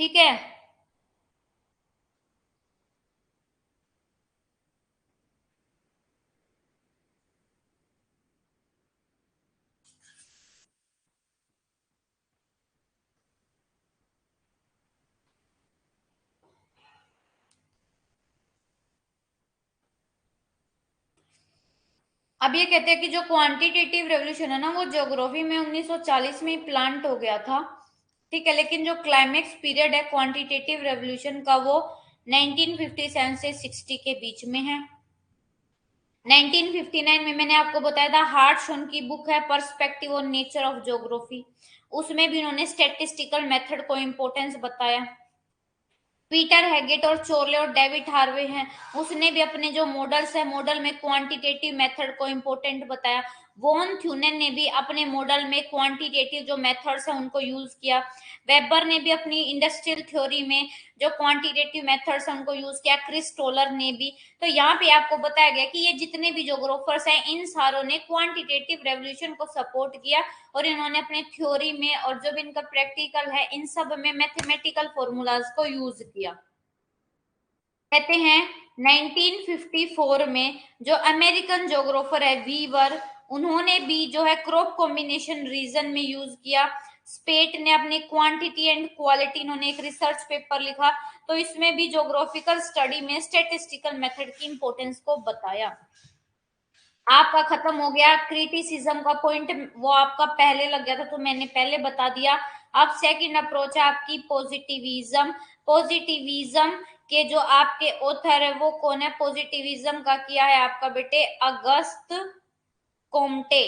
ठीक है। अब ये कहते हैं कि जो क्वांटिटेटिव रेवोल्यूशन है ना, वो ज्योग्राफी में 1940 में प्लांट हो गया था। ठीक है, लेकिन जो क्लाइमेक्स पीरियड है क्वांटिटेटिव रेवोल्यूशन का, वो 1957 से 60 के बीच में है। 1959 में मैंने आपको बताया था, हार्टशॉन की बुक है perspective on nature of geography, उसमें भी इन्होंने स्टैटिस्टिकल मेथड को इंपॉर्टेंस बताया। पीटर हैगेट और चोर्ले और डेविड हार्वे हैं, उसने भी अपने जो मॉडल्स है, मॉडल में क्वांटिटेटिव मेथड को इंपॉर्टेंट बताया। वॉन थ्यूनेन ने भी अपने मॉडल में क्वांटिटेटिव जो मेथड्स है उनको यूज किया। वेबर ने भी अपनी इंडस्ट्रियल थ्योरी में जो क्वांटिटेटिव मेथड्स है उनको यूज किया। क्रिस टोलर ने भी। तो यहाँ पे आपको बताया गया कि ये जितने भी जोग्राफर्स हैं, इन सारों ने क्वांटिटेटिव रेवोल्यूशन को सपोर्ट किया, और इन्होंने अपने थ्योरी में और जो भी इनका प्रैक्टिकल है, इन सब में मैथमेटिकल फॉर्मूलाज को यूज किया। कहते हैं 1954 में जो अमेरिकन जोग्राफर है वीवर, उन्होंने भी जो है क्रॉप कॉम्बिनेशन रीजन में यूज किया। स्पेट ने अपनी क्वांटिटी एंड क्वालिटी, इन्होंने एक रिसर्च पेपर लिखा, तो इसमें भी जोग्राफिकल स्टडी में स्टेटिस्टिकल मेथड की इंपॉर्टेंस को बताया। आपका खत्म हो गया क्रिटिसिज्म का पॉइंट, वो आपका पहले लग गया था तो मैंने पहले बता दिया। अब सेकंड अप्रोच है आपकी पॉजिटिविज्म। पॉजिटिविज्म के जो आपके ऑथर है वो कौन है? पॉजिटिविज्म का किया है आपका बेटे अगस्त कोम्टे,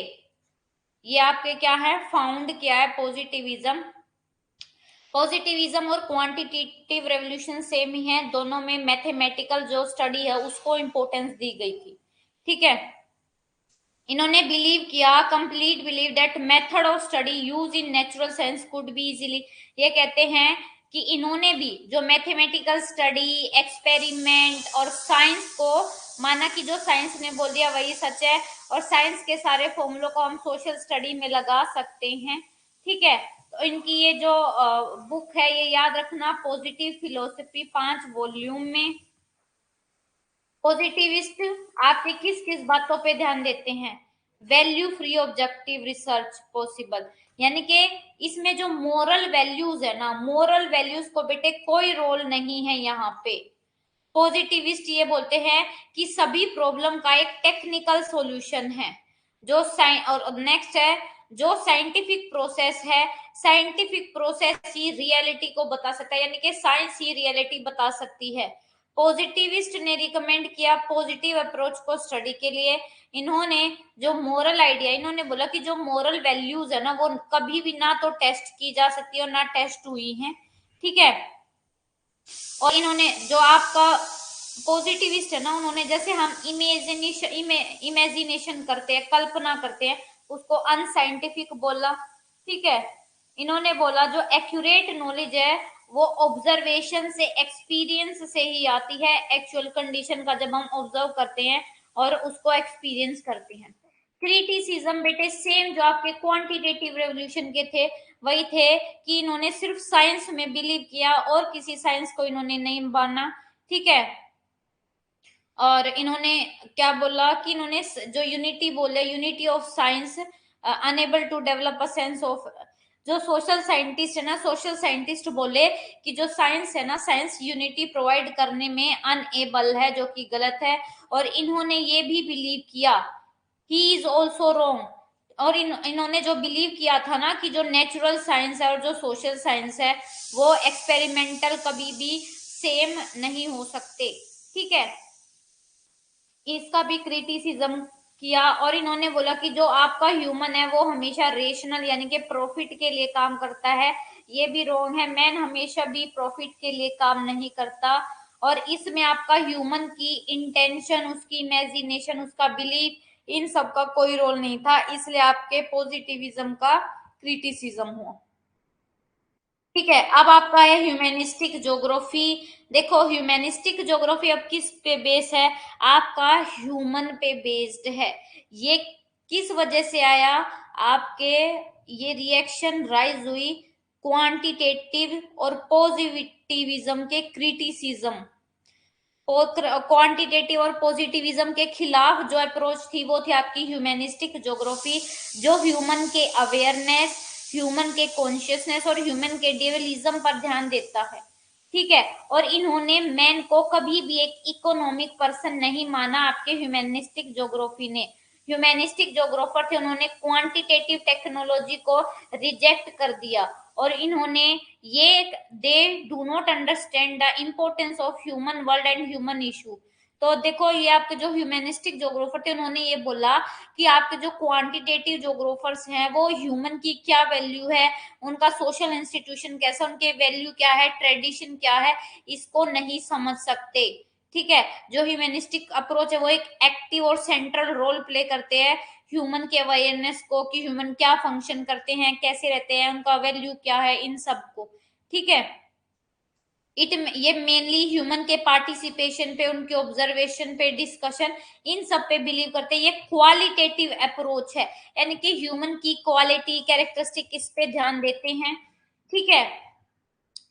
ये आपके क्या है, फाउंड किया है पॉजिटिविज्म। पॉजिटिविज्म और क्वांटिटेटिव रेवोल्यूशन सेम ही है, दोनों में मैथमेटिकल जो स्टडी है उसको इंपॉर्टेंस दी गई थी। ठीक है। इन्होंने बिलीव किया, complete believe that method of study use in natural science could be easily. ये कहते हैं कि इन्होंने भी जो मैथमेटिकल स्टडी, एक्सपेरिमेंट और साइंस को माना कि जो साइंस ने बोल दिया वही सच है, और साइंस के सारे फॉर्मूलों को हम सोशल स्टडी में लगा सकते हैं। ठीक है। तो इनकी ये जो बुक है ये याद रखना, पॉजिटिव फिलोसफी, 5 वॉल्यूम में। पॉजिटिविस्ट आपके किस किस बातों पे ध्यान देते हैं? Value free objective research possible, यानी कि इसमें जो मोरल वैल्यूज है ना, मोरल वैल्यूज को बेटे कोई रोल नहीं है यहाँ पे। पॉजिटिविस्ट ये बोलते हैं कि सभी प्रॉब्लम का एक टेक्निकल सॉल्यूशन है। जो और नेक्स्ट है, जो साइंटिफिक प्रोसेस है, साइंटिफिक प्रोसेस ही रियलिटी को बता सकता है, यानी कि साइंस ही रियलिटी बता सकती है। पॉजिटिविस्ट ने रिकमेंड किया पॉजिटिव अप्रोच को स्टडी के लिए। इन्होंने जो मोरल आइडिया, इन्होंने बोला कि जो मोरल वैल्यूज है ना वो कभी भी ना तो टेस्ट की जा सकती है और ना टेस्ट हुई है। ठीक है। और इन्होंने जो आपका पॉजिटिविस्ट है ना, उन्होंने जैसे हम इमेजिनेशन करते हैं, कल्पना करते हैं, उसको अनसाइंटिफिक बोला। ठीक है, इन्होंने बोला जो एक्यूरेट नॉलेज है वो ऑब्जर्वेशन से, एक्सपीरियंस से ही आती है, एक्चुअल कंडीशन का जब हम ऑब्जर्व करते हैं और उसको एक्सपीरियंस करते हैं। क्रिटिसिज्म बेटे सेम जो आपके क्वांटिटेटिव रेवोल्यूशन के थे वही थे, कि इन्होंने सिर्फ साइंस में बिलीव किया और किसी साइंस को इन्होंने नहीं माना। ठीक है, और इन्होंने क्या बोला कि इन्होंने जो यूनिटी बोले, unity of science enable to develop a sense of, जो सोशल साइंटिस्ट है ना, सोशल साइंटिस्ट बोले कि जो साइंस है ना, साइंस यूनिटी प्रोवाइड करने में अनएबल है, जो कि गलत है। और इन्होंने ये भी बिलीव किया, ही इज ऑल्सो रॉन्ग, और इन्होंने जो बिलीव किया था ना कि जो नेचुरल साइंस है और जो सोशल साइंस है वो एक्सपेरिमेंटल कभी भी सेम नहीं हो सकते। ठीक है, इसका भी क्रिटिसिज्म किया, और इन्होंने बोला कि जो आपका ह्यूमन है वो हमेशा रेशनल यानी कि प्रॉफिट के लिए काम करता है, ये भी रॉन्ग है, मैन हमेशा भी प्रॉफिट के लिए काम नहीं करता। और इसमें आपका ह्यूमन की इंटेंशन, उसकी इमेजिनेशन, उसका बिलीफ, इन सब का कोई रोल नहीं था, इसलिए आपके पॉजिटिविज्म का क्रिटिसिज्म हुआ। ठीक है, अब आपका है ह्यूमैनिस्टिक ज्योग्राफी। देखो ह्यूमैनिस्टिक ज्योग्राफी अब किस पे बेस है, आपका ह्यूमन पे बेस्ड है। ये किस वजह से आया, आपके ये रिएक्शन राइज हुई क्वांटिटेटिव और पॉजिटिविज्म के क्रिटिसिज्म। क्वांटिटेटिव और पॉजिटिविज्म के खिलाफ जो अप्रोच थी वो थी आपकी ह्यूमैनिस्टिक ज्योग्राफी, जो ह्यूमन के अवेयरनेस, ह्यूमन के कॉन्शियसनेस और ह्यूमन के डिविलिज्म पर ध्यान देता है। ठीक है, और इन्होंने मैन को कभी भी एक इकोनॉमिक पर्सन नहीं माना, आपके ह्यूमैनिस्टिक ज्योग्राफी ने। ह्यूमैनिस्टिक ज्योग्राफर थे, उन्होंने क्वांटिटेटिव टेक्नोलॉजी को रिजेक्ट कर दिया, और इन्होंने ये they do not understand the importance of human world and human issue. तो देखो ये आपके जो ह्यूमैनिस्टिक ज्योग्राफर थे उन्होंने ये बोला कि आपके जो क्वांटिटेटिव ज्योग्राफर्स हैं वो ह्यूमन की क्या वैल्यू है, उनका सोशल इंस्टीट्यूशन कैसा, उनके वैल्यू क्या है, ट्रेडिशन क्या है, इसको नहीं समझ सकते। ठीक है, जो ह्यूमैनिस्टिक अप्रोच है वो एक एक्टिव और सेंट्रल रोल प्ले करते हैं ह्यूमन के अवेयरनेस को, कि ह्यूमन क्या फंक्शन करते हैं, कैसे रहते हैं, उनका वैल्यू क्या है, इन सब को। ठीक है, इट ये मेनली ह्यूमन के पार्टिसिपेशन पे, उनके ऑब्जर्वेशन पे, डिस्कशन, इन सब पे बिलीव करते हैं। ये क्वालिटेटिव अप्रोच है, यानी कि ह्यूमन की क्वालिटी, कैरेक्टरिस्टिक, इस पे ध्यान देते हैं। ठीक है,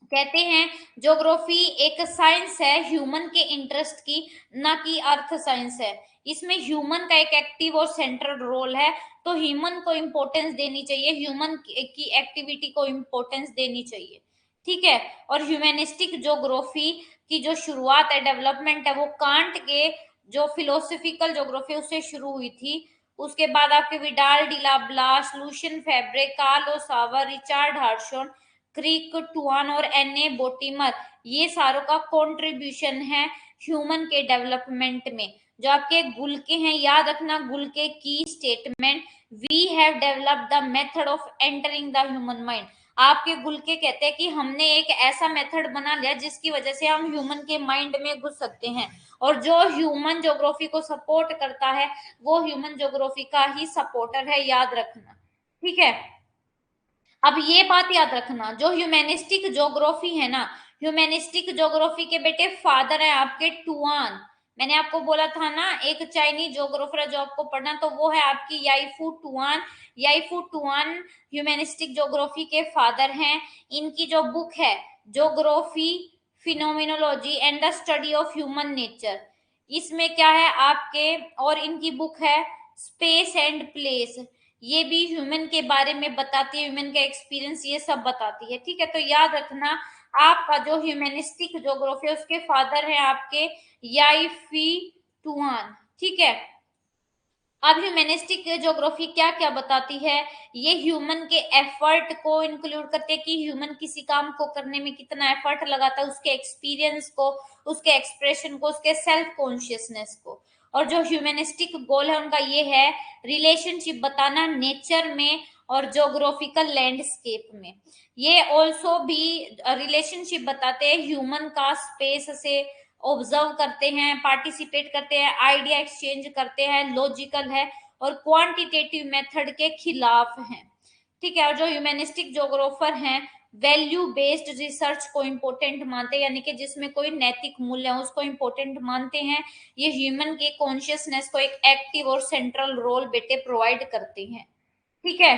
कहते हैं ज्योग्राफी एक साइंस है ह्यूमन के इंटरेस्ट की, ना कि अर्थ साइंस है। इसमें ह्यूमन का एक एक्टिव और सेंट्रल रोल है, तो ह्यूमन को इंपॉर्टेंस देनी चाहिए, ह्यूमन की एक्टिविटी को इंपॉर्टेंस देनी चाहिए। ठीक है, और ह्यूमैनिस्टिक ज्योग्राफी की जो शुरुआत है, डेवलपमेंट है, वो कांट के जो फिलोसफिकल ज्योग्राफी उससे शुरू हुई थी। उसके बाद आपके विडाल डिला ब्लास, लूशियन फैब्रे, कार्लो सावर, रिचार्ड हार्शोन, क्रिक टुआन और एन ए बोटिमर, ये सारों का कंट्रीब्यूशन है ह्यूमन के डेवलपमेंट में। जो आपके गुल्के हैं, याद रखना गुल्के की statement, we have developed the method of entering the human mind. आपके गुल्के कहते हैं कि हमने एक ऐसा मेथड बना लिया जिसकी वजह से हम ह्यूमन के माइंड में घुस सकते हैं, और जो ह्यूमन ज्योग्राफी को सपोर्ट करता है वो ह्यूमन ज्योग्राफी का ही सपोर्टर है, याद रखना। ठीक है, अब ये बात याद रखना, जो ह्यूमैनिस्टिक ज्योग्राफी है ना, ह्यूमैनिस्टिक ज्योग्राफी के बेटे फादर है आपके टुआन। मैंने आपको बोला था ना एक चाइनीज ज्योग्राफर है जो आपको पढ़ना, तो वो है आपकी याईफू टुआन। याईफू टुआन ह्यूमैनिस्टिक ज्योग्राफी के फादर हैं। इनकी जो बुक है geography phenomenology and the study of human nature, इसमें क्या है आपके, और इनकी बुक है स्पेस एंड प्लेस, ये भी ह्यूमन के बारे में बताती है, ह्यूमन का एक्सपीरियंस ये सब बताती है। ठीक है, तो याद रखना आपका जो ह्यूमैनिस्टिक ज्योग्राफी है उसके फादर हैं आपके याईफी टुआन। ठीक है, अब ह्यूमैनिस्टिक ज्योग्राफी क्या क्या बताती है, ये ह्यूमन के एफर्ट को इंक्लूड करते हैं, कि ह्यूमन किसी काम को करने में कितना एफर्ट लगाता है, उसके एक्सपीरियंस को, उसके एक्सप्रेशन को, उसके सेल्फ कॉन्शियसनेस को। और जो ह्यूमैनिस्टिक गोल है उनका ये है रिलेशनशिप बताना नेचर में और ज्योग्राफिकल लैंडस्केप में। ये ऑल्सो भी रिलेशनशिप बताते हैं ह्यूमन का स्पेस से, ऑब्जर्व करते हैं, पार्टिसिपेट करते हैं, आइडिया एक्सचेंज करते हैं, लॉजिकल है और क्वांटिटेटिव मेथड के खिलाफ हैं। ठीक है, और जो ह्यूमैनिस्टिक ज्योग्राफर हैं वैल्यू बेस्ड रिसर्च को इंपॉर्टेंट मानते हैं, यानी कि जिसमें कोई नैतिक मूल्य है उसको इंपॉर्टेंट मानते हैं। ये ह्यूमन के कॉन्शियसनेस को एक एक्टिव और सेंट्रल रोल बेटे प्रोवाइड करते हैं। ठीक है,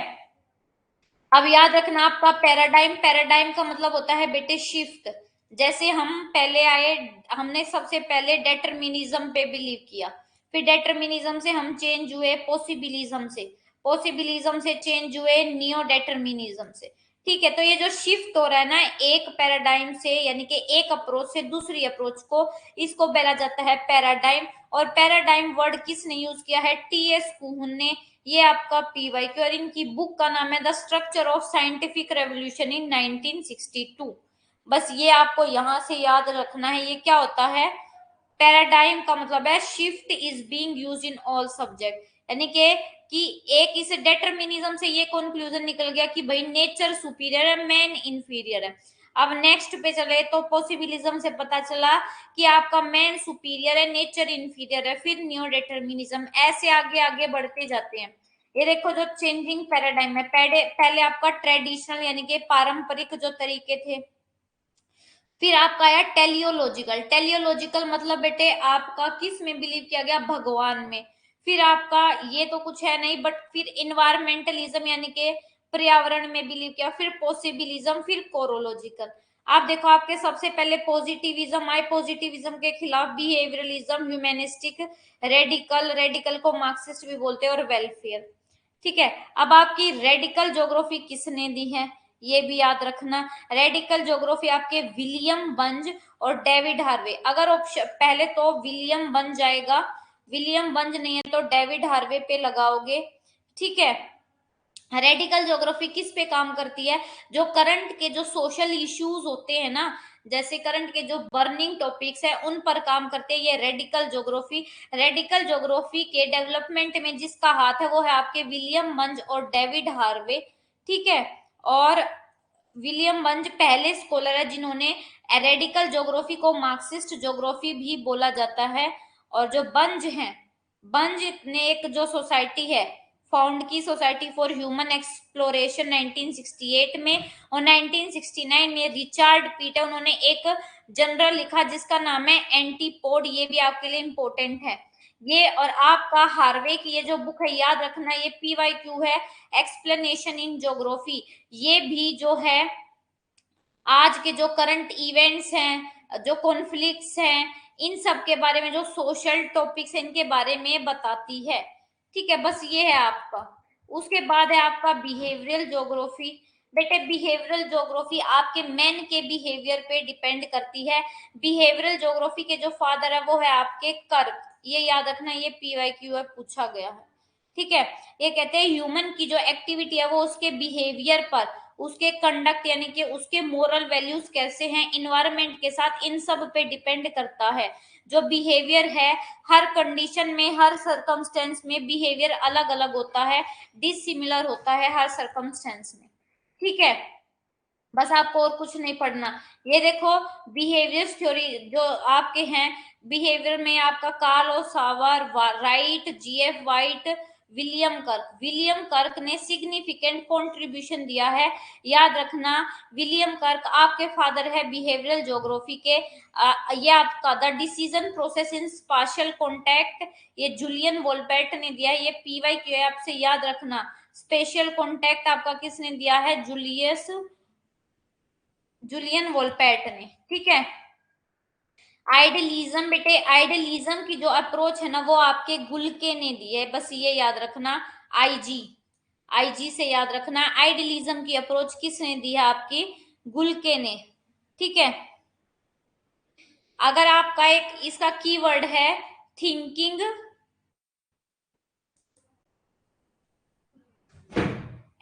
अब याद रखना आपका पैराडाइम, पैराडाइम का मतलब होता है बेटे शिफ्ट। जैसे हम पहले आए, हमने सबसे पहले डेटरमिनिज्म पे बिलीव किया, फिर डेटरमिनिज्म से हम चेंज हुए पॉसिबिलिज्म से, पॉसिबिलिज्म से चेंज हुए नियो डेटरमिनिज्म से। ठीक है, तो ये जो शिफ्ट हो रहा है ना एक पैराडाइम से, यानी कि एक अप्रोच से दूसरी अप्रोच को, इसको बोला जाता है पैराडाइम। और पैराडाइम वर्ड किसने यूज किया है? टीएस कुहन ने। ये आपका पीवाई क्यू, और इनकी बुक का नाम है the structure of scientific revolution in 1962। बस ये आपको यहां से याद रखना है। ये क्या होता है? पैराडाइम का मतलब है shift is being used in all subject, यानी कि एक इस डेटरमिनिज्म से ये कंक्लूजन निकल गया कि भाई नेचर सुपीरियर है, मैन इंफीरियर है। अब नेक्स्ट पे चले तो पॉसिबिलिज्म से पता चला कि आपका मैन सुपीरियर है, नेचर इंफीरियर है, फिर न्यू डिटर्मिनिज्म, ऐसे आगे आगे बढ़ते जाते हैं। ये देखो जो चेंजिंग पैराडाइम है, पहले आपका ट्रेडिशनल यानी कि पारंपरिक जो तरीके थे, फिर आपका आया टेलियोलॉजिकल। टेलियोलॉजिकल मतलब बेटे आपका किस में बिलीव किया गया? भगवान में। फिर आपका ये तो कुछ है नहीं, बट फिर इन्वायरमेंटलिज्म यानी कि पर्यावरण में बिलीव किया, फिर पॉसिबिलिज्म, फिर कोरोलॉजिकल। आप देखो आपके सबसे पहले पॉजिटिविज्म आए, पॉजिटिविज्म के खिलाफ बिहेवियरलिज्म, ह्यूमैनिस्टिक, रेडिकल, रेडिकल को मार्क्सिस्ट भी बोलते हैं, और वेलफेयर। ठीक है, अब आपकी रेडिकल ज्योग्राफी किसने दी है ये भी याद रखना। रेडिकल ज्योग्राफी आपके विलियम बंज और डेविड हार्वे। अगर ऑप्शन पहले तो विलियम बंज जाएगा, विलियम बंज नहीं है तो डेविड हार्वे पे लगाओगे। ठीक है, रेडिकल ज्योग्राफी किस पे काम करती है? जो करंट के जो सोशल इश्यूज होते हैं ना, जैसे करंट के जो बर्निंग टॉपिक्स है उन पर काम करते हैं ये रेडिकल ज्योग्राफी। रेडिकल ज्योग्राफी के डेवलपमेंट में जिसका हाथ है वो है आपके विलियम बंज और डेविड हार्वे। ठीक है, और विलियम बंज पहले स्कॉलर है जिन्होंने रेडिकल ज्योग्राफी को मार्क्सिस्ट ज्योग्राफी भी बोला जाता है। और जो बंज हैं, बंज ने एक जो सोसाइटी है फाउंड की, सोसाइटी फॉर ह्यूमन एक्सप्लोरेशन 1968 में, और 1969 में रिचार्ड पीटर उन्होंने एक जनरल लिखा जिसका नाम है एंटीपोड। ये भी आपके लिए इंपॉर्टेंट है ये। और आपका हार्वे की ये जो बुक है याद रखना, ये पीवाईक्यू है, एक्सप्लेनेशन इन ज्योग्राफी। ये भी जो है आज के जो करंट इवेंट्स हैं, जो कॉन्फ्लिक्ट्स हैं, इन सब के बारे में, जो सोशल टॉपिक्स हैं इनके बारे में बताती है। ठीक है, बस ये है आपका। उसके बाद है आपका बिहेवियरल ज्योग्राफी। बेटे बिहेवियरल ज्योग्राफी आपके मैन के बिहेवियर पे डिपेंड करती है। बिहेवियरल ज्योग्राफी के जो फादर है वो है आपके कर्क। ये याद रखना, ये पीवाईक्यू है, पूछा गया है। ठीक है, ये कहते हैं ह्यूमन की जो एक्टिविटी है वो उसके बिहेवियर पर, उसके कंडक्ट यानी कि उसके मोरल वैल्यूज कैसे हैं इन्वायरमेंट के साथ, इन सब पे डिपेंड करता है। जो बिहेवियर है हर कंडीशन में, हर सर्कमस्टेंस में बिहेवियर अलग अलग होता है, डिसिमिलर होता है हर सर्कमस्टेंस में। ठीक है, बस आपको और कुछ नहीं पढ़ना। ये देखो बिहेवियर थ्योरी जो आपके हैं, बिहेवियर में आपका कार्ल और सावर, राइट, जीएफ वाइट, विलियम कर्क ने सिग्निफिकेंट कंट्रीब्यूशन दिया है। याद रखना विलियम कर्क आपके फादर है बिहेवियरल ज्योग्राफी के। ये आपका the decision process in spatial context, ये जूलियन वोल्पेट ने दिया है। ये पीवाई क्यू है, आपसे याद रखना। स्पेशल कॉन्टैक्ट आपका किसने दिया है? जूलियन वोल्पेट ने। ठीक है, आइडियलिज्म, बेटे आइडियलिज्म की जो अप्रोच है ना वो आपके गुल्के ने दी है, बस ये याद रखना। आईजी, आईजी से याद रखना, आइडियलिज्म की अप्रोच किसने दी है? आपकी गुल्के ने। ठीक है, अगर आपका एक इसका कीवर्ड है thinking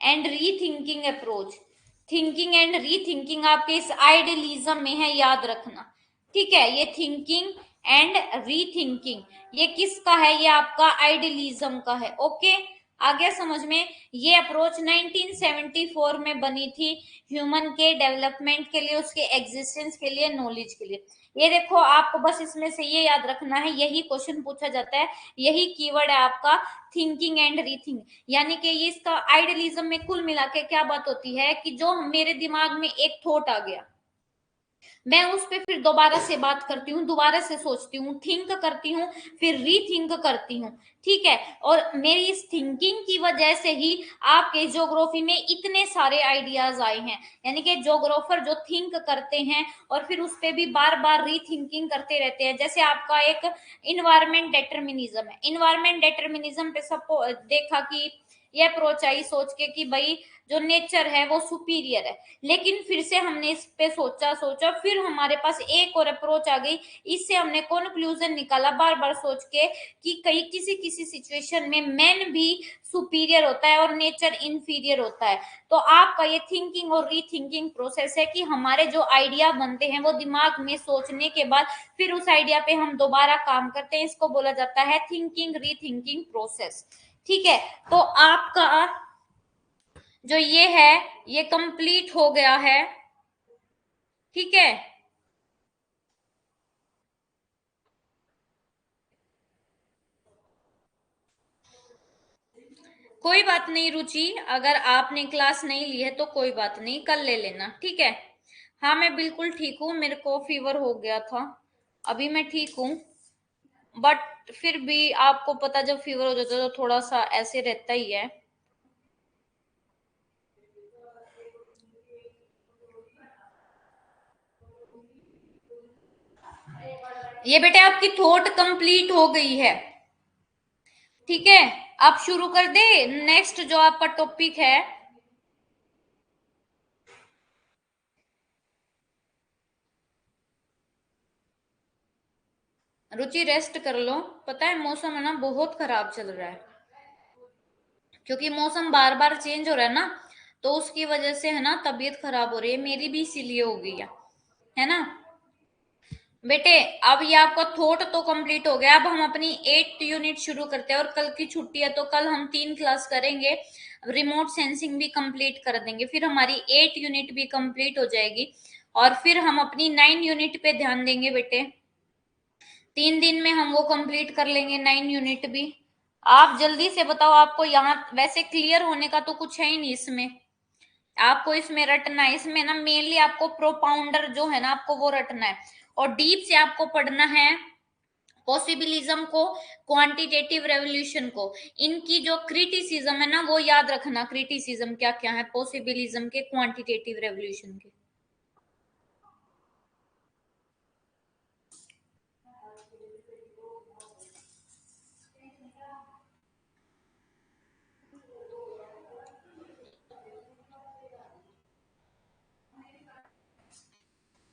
and rethinking approach, thinking and rethinking आपके इस आइडियलिज्म में है, याद रखना। ठीक है, ये थिंकिंग एंड रीथिंकिंग ये किसका है? ये आपका आइडियलिज्म का है। ओके, आ गया समझ में? ये अप्रोच 1974 में बनी थी, ह्यूमन के डेवलपमेंट के लिए, उसके एग्जिस्टेंस के लिए, नॉलेज के लिए। ये देखो, आपको बस इसमें से ये याद रखना है, यही क्वेश्चन पूछा जाता है, यही कीवर्ड है आपका, थिंकिंग एंड रीथिंक। यानी कि ये इसका आइडियलिज्म में कुल मिला के क्या बात होती है कि जो मेरे दिमाग में एक थॉट आ गया, मैं उस पे फिर दोबारा से बात करती हूँ, दोबारा से सोचती हूँ, थिंक करती हूँ, फिर रीथिंक करती हूँ। ठीक है? और मेरी इस थिंकिंग की वजह से ही आपके ज्योग्राफी में इतने सारे आइडियाज आए हैं। यानी कि ज्योग्राफर जो थिंक करते हैं और फिर उस पे भी बार बार रीथिंकिंग करते रहते हैं। जैसे आपका एक इन्वायरमेंट डेटर्मिनिज्म है, इन्वायरमेंट डेटर्मिनिज्म पे सब देखा कि ये अप्रोच आई सोच के कि भाई जो नेचर है वो सुपीरियर है, लेकिन फिर से हमने इस पे सोचा सोचा, फिर हमारे पास एक और अप्रोच आ गई, इससे हमने कंक्लूजन निकाला बार बार सोच के कि कहीं किसी किसी सिचुएशन में मैन भी सुपीरियर होता है और नेचर इंफीरियर होता है। तो आपका ये थिंकिंग और रीथिंकिंग प्रोसेस है कि हमारे जो आइडिया बनते हैं वो दिमाग में सोचने के बाद फिर उस आइडिया पे हम दोबारा काम करते हैं, इसको बोला जाता है थिंकिंग रीथिंकिंग प्रोसेस। ठीक है? तो आपका जो ये है ये कंप्लीट हो गया है। ठीक है? कोई बात नहीं रुचि, अगर आपने क्लास नहीं ली है तो कोई बात नहीं, कल ले लेना। ठीक है? हाँ मैं बिल्कुल ठीक हूँ, मेरे को फीवर हो गया था, अभी मैं ठीक हूँ। बट फिर भी आपको पता, जब फीवर हो जाता है तो थोड़ा सा ऐसे रहता ही है। ये बेटे आपकी थॉट कंप्लीट हो गई है। ठीक है? आप शुरू कर दे नेक्स्ट जो आपका टॉपिक है। रुचि रेस्ट कर लो, पता है मौसम है ना बहुत खराब चल रहा है, क्योंकि मौसम बार बार चेंज हो रहा है ना, तो उसकी वजह से है ना तबीयत खराब हो रही है, मेरी भी इसीलिए हो गई है ना? बेटे अब ये आपका थॉट तो कंप्लीट हो गया, अब हम अपनी 8th यूनिट शुरू करते हैं, और कल की छुट्टी है तो कल हम 3 क्लास करेंगे, रिमोट सेंसिंग भी कंप्लीट कर देंगे, फिर हमारी 8 यूनिट भी कंप्लीट हो जाएगी, और फिर हम अपनी 9 यूनिट पे ध्यान देंगे बेटे। 3 दिन में हम वो कंप्लीट कर लेंगे 9 यूनिट भी। आप जल्दी से बताओ, आपको यहाँ वैसे क्लियर होने का तो कुछ है ही नहीं इसमें, आपको इसमें रटना है, इसमें ना मेनली आपको प्रोपाउंडर जो है ना आपको वो रटना है, और डीप से आपको पढ़ना है पॉसिबिलिज्म को, क्वांटिटेटिव रेवोल्यूशन को। इनकी जो क्रिटिसिज्म है ना वो याद रखना, क्रिटिसिज्म क्या क्या है पॉसिबिलिज्म के, क्वांटिटेटिव रेवोल्यूशन के।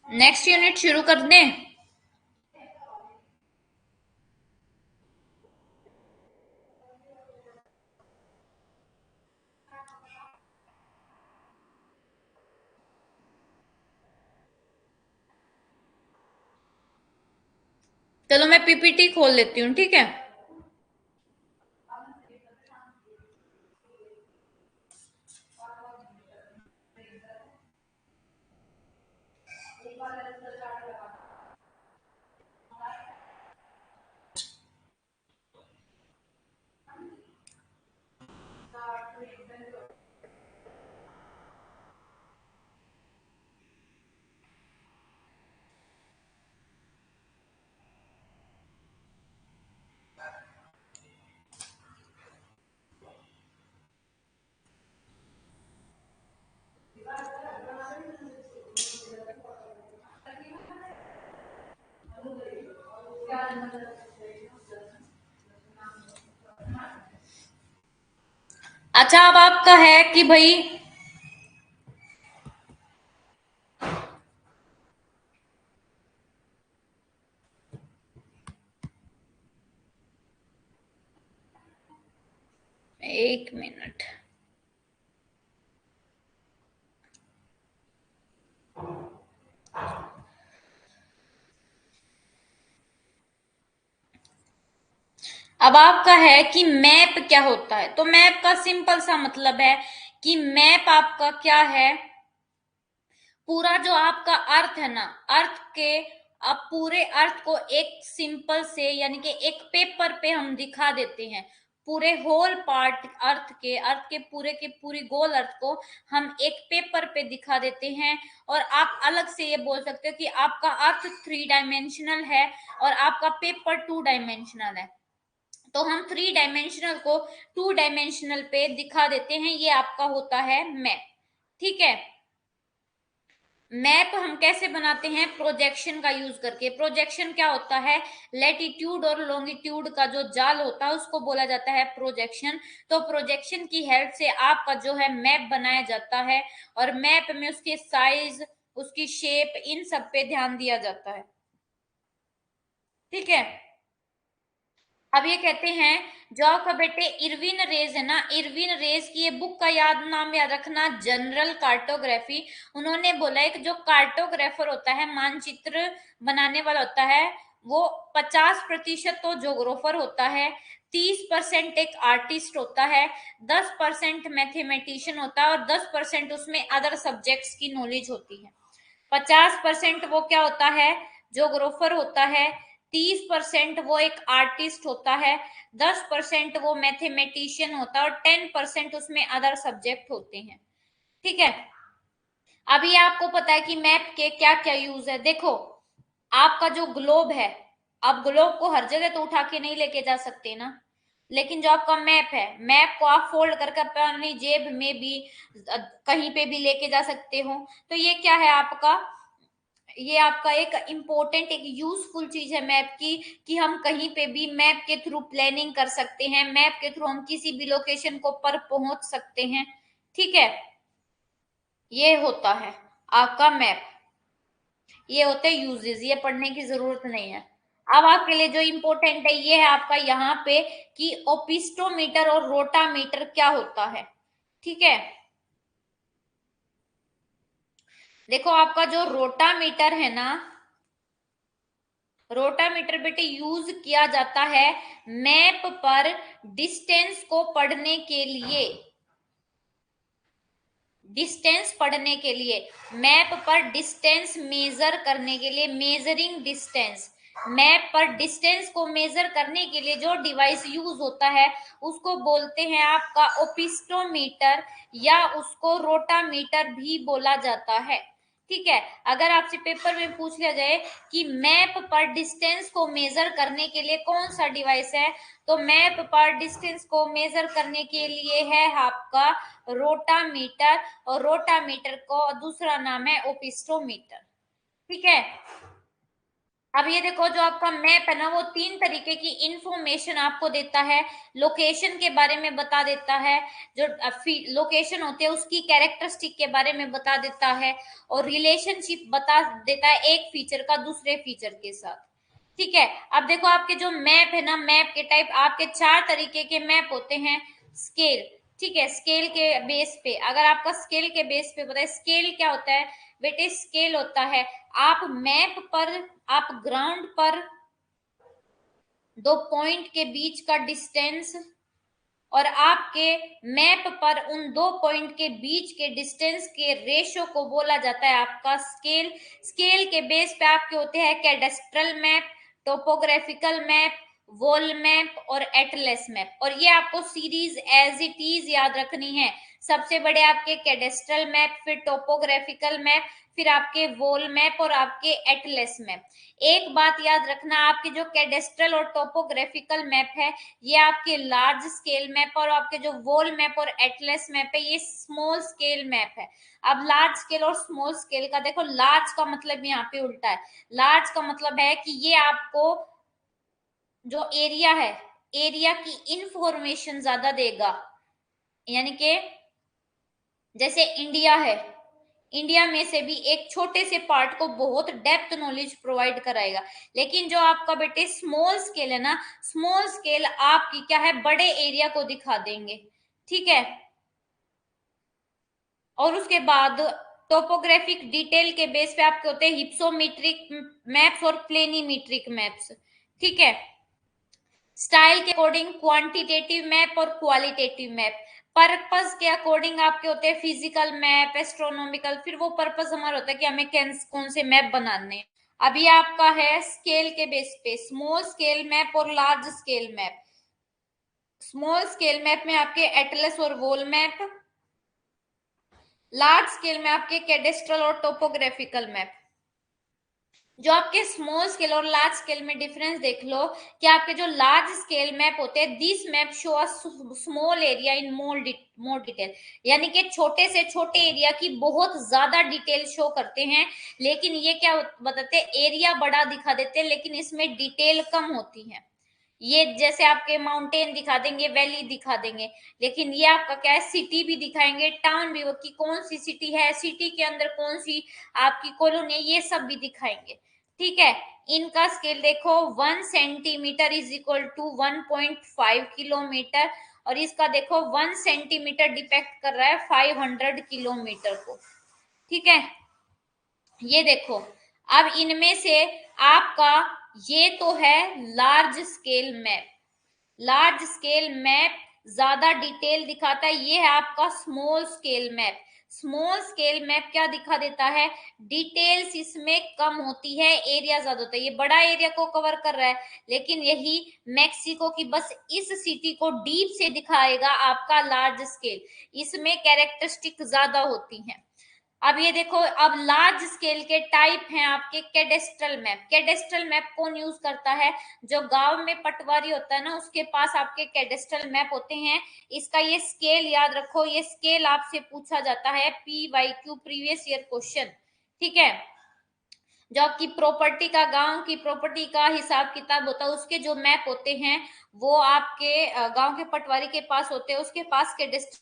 नेक्स्ट यूनिट शुरू कर दें? चलो मैं पीपीटी खोल लेती हूँ, ठीक है? अच्छा अब आपका है कि भाई, एक मिनट, अब आपका है कि मैप क्या होता है। तो मैप का सिंपल सा मतलब है कि मैप आपका क्या है, पूरा जो आपका अर्थ है ना, अर्थ के, अब पूरे अर्थ को एक सिंपल से यानी कि एक पेपर पे हम दिखा देते हैं। पूरे होल पार्ट अर्थ के पूरे के पूरी गोल अर्थ को हम एक पेपर पे दिखा देते हैं। और आप अलग से ये बोल सकते हो कि आपका अर्थ 3 डायमेंशनल है और आपका पेपर 2 डायमेंशनल है। तो हम 3 डायमेंशनल को 2 डायमेंशनल पे दिखा देते हैं, ये आपका होता है मैप। ठीक है। मैप हम कैसे बनाते हैं, प्रोजेक्शन का यूज करके। प्रोजेक्शन क्या होता है, लेटीट्यूड और लॉन्गिट्यूड का जो जाल होता है उसको बोला जाता है प्रोजेक्शन। तो प्रोजेक्शन की हेल्प से आपका जो है मैप बनाया जाता है, और मैप में उसके साइज, उसकी शेप, इन सब पे ध्यान दिया जाता है। ठीक है। अब ये कहते हैं, जो आपका बेटे इरविन रेज है ना, इरविन रेज की ये बुक का नाम याद रखना, जनरल कार्टोग्राफी। उन्होंने बोला है कि जो कार्टोग्राफर होता है, मानचित्र बनाने वाला होता है, वो 50% तो जोग्राफर होता है, 30% एक आर्टिस्ट होता है, 10% मैथमेटिशियन होता है, और 10% उसमें अदर सब्जेक्ट्स की नॉलेज होती है। 50% वो क्या होता है, जोग्राफर होता है, 30% वो एक आर्टिस्ट होता है, 10% वो मैथमेटिशियन होता है, और 10% उसमें अदर सब्जेक्ट होते हैं। ठीक है। अब ये आपको पता है कि मैप के क्या क्या यूज है। देखो, आपका जो ग्लोब है, आप ग्लोब को हर जगह तो उठा के नहीं लेके जा सकते ना, लेकिन जो आपका मैप है, मैप को आप फोल्ड करके अपनी जेब में भी कहीं पे भी लेके जा सकते हो। तो ये क्या है आपका, ये आपका एक इम्पोर्टेंट, एक यूजफुल चीज है मैप की, कि हम कहीं पे भी मैप के थ्रू प्लानिंग कर सकते हैं, मैप के थ्रू हम किसी भी लोकेशन को पर पहुंच सकते हैं। ठीक है। ये होता है आपका मैप, ये होते हैं यूजेस, ये पढ़ने की जरूरत नहीं है। अब आपके लिए जो इम्पोर्टेंट है ये है आपका यहाँ पे, कि ओपिस्टोमीटर और रोटामीटर क्या होता है। ठीक है। देखो, आपका जो रोटामीटर है ना, रोटामीटर बेटे यूज किया जाता है मैप पर डिस्टेंस को पढ़ने के लिए, डिस्टेंस पढ़ने के लिए, मैप पर डिस्टेंस मेजर करने के लिए, मेजरिंग डिस्टेंस। मैप पर डिस्टेंस को मेजर करने के लिए जो डिवाइस यूज होता है उसको बोलते हैं आपका ओपिस्टोमीटर, या उसको रोटामीटर भी बोला जाता है। ठीक है। अगर आपसे पेपर में पूछ लिया जाए कि मैप पर डिस्टेंस को मेजर करने के लिए कौन सा डिवाइस है, तो मैप पर डिस्टेंस को मेजर करने के लिए है आपका रोटामीटर, और रोटामीटर को दूसरा नाम है ओपिस्टोमीटर। ठीक है। अब ये देखो, जो आपका मैप है ना, वो 3 तरीके की इंफॉर्मेशन आपको देता है। लोकेशन के बारे में बता देता है, जो लोकेशन होती है उसकी कैरेक्टरिस्टिक के बारे में बता देता है, और रिलेशनशिप बता देता है एक फीचर का दूसरे फीचर के साथ। ठीक है। अब देखो, आपके जो मैप है ना, मैप के टाइप आपके 4 तरीके के मैप होते हैं। स्केल, ठीक है, स्केल के बेस पे, अगर आपका स्केल के बेस पे पता है, स्केल क्या होता है बेटे, स्केल होता है आप मैप पर, आप ग्राउंड पर 2 पॉइंट के बीच का डिस्टेंस, और आपके मैप पर उन 2 पॉइंट के बीच के डिस्टेंस के रेशो को बोला जाता है आपका स्केल। स्केल के बेस पे आपके होते हैं cadastral map, topographical map, wall map और एटलस मैप, और ये आपको सीरीज एज इट इज याद रखनी है। सबसे बड़े आपके कैडेस्ट्रल मैप, फिर टोपोग्राफिकल मैप, फिर आपके वॉल मैप और आपके एटलस मैप। एक बात याद रखना, आपके जो कैडेस्ट्रल और टोपोग्राफिकल मैप है ये आपके लार्ज स्केल मैप, और आपके जो वॉल मैप और एटलस मैप है ये स्मॉल स्केल मैप है। अब लार्ज स्केल और स्मॉल स्केल का देखो, लार्ज का मतलब यहाँ पे उल्टा है। लार्ज का मतलब है कि ये आपको जो एरिया है, एरिया की इंफॉर्मेशन ज्यादा देगा। यानी कि जैसे इंडिया है, इंडिया में से भी एक छोटे से पार्ट को बहुत डेप्थ नॉलेज प्रोवाइड कराएगा। लेकिन जो आपका बेटे स्मॉल स्केल है ना, स्मॉल स्केल आपकी क्या है, बड़े एरिया को दिखा देंगे। ठीक है। और उसके बाद टोपोग्राफिक डिटेल के बेस पे आपके होते हैं हिप्सोमीट्रिक मैप्स और प्लेनीमीट्रिक मैप्स। ठीक है। स्टाइल के अकॉर्डिंग क्वांटिटेटिव मैप और क्वालिटेटिव मैप। पर्पस के अकॉर्डिंग आपके होते हैं फिजिकल मैप, एस्ट्रोनॉमिकल, फिर वो पर्पस हमारा होता है कि हमें कौन से मैप बनाने हैं। अभी आपका है स्केल के बेस पे स्मॉल स्केल मैप और large scale map. Small scale map में आपके एटलस और वॉल मैप, लार्ज स्केल में आपके कैडेस्ट्रल और टोपोग्राफिकल मैप। जो आपके स्मॉल स्केल और लार्ज स्केल में डिफरेंस देख लो कि आपके जो लार्ज स्केल मैप होते हैं, this map show a small area in more detail, यानी कि छोटे से छोटे एरिया की बहुत ज्यादा डिटेल शो करते हैं। लेकिन ये क्या बताते हैं, एरिया बड़ा दिखा देते हैं लेकिन इसमें डिटेल कम होती है। ये जैसे आपके माउंटेन दिखा देंगे, वैली दिखा देंगे, लेकिन ये आपका क्या है, सिटी भी दिखाएंगे, टाउन भी, कि कौन सी सिटी है, सिटी के अंदर कौन सी आपकी कॉलोनी है, ये सब भी दिखाएंगे। ठीक है, इनका स्केल देखो, 1 centimetre is equal to 1.5 kilometre, और इसका देखो 1 सेंटीमीटर डिपेक्ट कर रहा है 500 किलोमीटर को। ठीक है, ये देखो, अब इनमें से आपका ये तो है large scale map. Large scale map ज्यादा डिटेल दिखाता है, ये है आपका small scale map. Small scale map क्या दिखा देता है, डिटेल्स इसमें कम होती है, एरिया ज्यादा होता है। ये बड़ा एरिया को कवर कर रहा है, लेकिन यही मैक्सिको की बस इस सिटी को डीप से दिखाएगा आपका लार्ज स्केल, इसमें कैरेक्टरिस्टिक ज्यादा होती हैं। अब ये देखो, अब लार्ज स्केल के टाइप हैं आपके कैडेस्ट्रल मैप। कैडेस्ट्रल मैप कौन यूज करता है, जो गांव में पटवारी होता है ना, उसके पास आपके कैडेस्ट्रल मैप होते हैं। इसका ये स्केल याद रखो, ये स्केल आपसे पूछा जाता है PYQ, प्रीवियस ईयर क्वेश्चन। ठीक है, जो आपकी प्रॉपर्टी का, गांव की प्रॉपर्टी का हिसाब किताब होता है, उसके जो मैप होते हैं वो आपके गांव के पटवारी के पास होते हैं, उसके पास कैडेस्ट्रल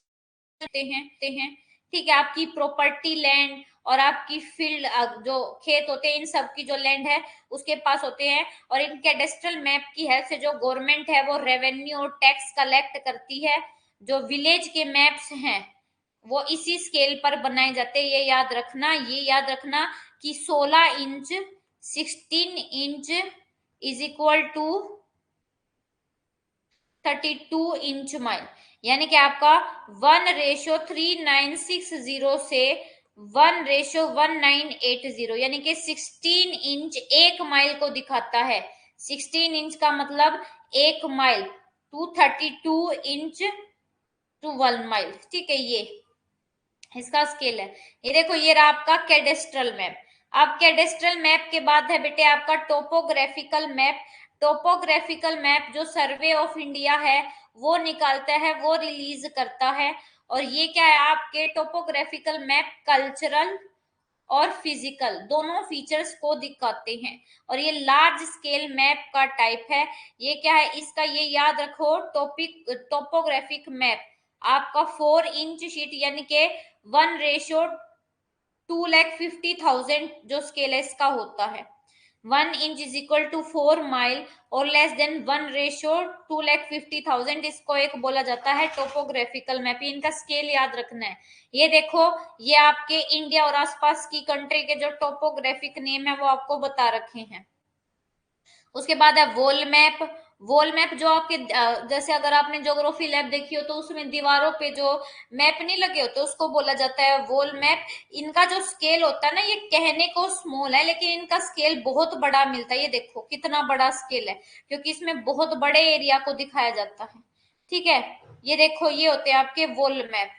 हैं। ठीक है, आपकी प्रॉपर्टी लैंड और आपकी फील्ड, जो खेत होते हैं, इन सब की जो लैंड है उसके पास होते हैं। और इन कैडेस्ट्रल मैप की हेल्प से जो गवर्नमेंट है वो रेवेन्यू और टैक्स कलेक्ट करती है। जो विलेज के मैप्स हैं वो इसी स्केल पर बनाए जाते हैं, ये याद रखना कि 16 inch 16 inch is equal to 32 inch mile, यानी कि आपका 1:3960 से 1:1980, यानी कि 16 इंच 1 माइल को दिखाता है। 16 इंच का मतलब 1 माइल, 232 इंच टू 1 माइल। ठीक है, ये इसका स्केल है। ये देखो, ये रहा आपका कैडेस्ट्रल मैप। अब कैडेस्ट्रल मैप के बाद है बेटे आपका टोपोग्राफिकल मैप। टोपोग्राफिकल मैप जो सर्वे ऑफ इंडिया है वो निकालता है, वो रिलीज करता है। और ये क्या है, आपके टोपोग्राफिकल मैप कल्चरल और फिजिकल दोनों फीचर्स को दिखाते हैं। और ये लार्ज स्केल मैप का टाइप है। ये क्या है, इसका ये याद रखो, टोपोग्राफिक मैप आपका 4 इंच शीट, यानी कि 1:250,000 जो स्केल है इसका होता है। 1 inch is equal to 4 mile और लेस देन 1:250,000, इसको एक बोला जाता है टोपोग्राफिकल मैप। इनका स्केल याद रखना है। ये देखो, ये आपके इंडिया और आसपास की कंट्री के जो टोपोग्राफिक नेम है वो आपको बता रखे हैं। उसके बाद है वॉल मैप। वॉल मैप जो आपके जैसे अगर आपने ज्योग्राफी लैब देखी हो तो उसमें दीवारों पे जो मैप नहीं लगे होते उसको बोला जाता है वॉल मैप। इनका जो स्केल होता है ना, ये कहने को स्मॉल है लेकिन इनका स्केल बहुत बड़ा मिलता है। ये देखो कितना बड़ा स्केल है, क्योंकि इसमें बहुत बड़े एरिया को दिखाया जाता है। ठीक है, ये देखो, ये होते हैं आपके वॉल मैप,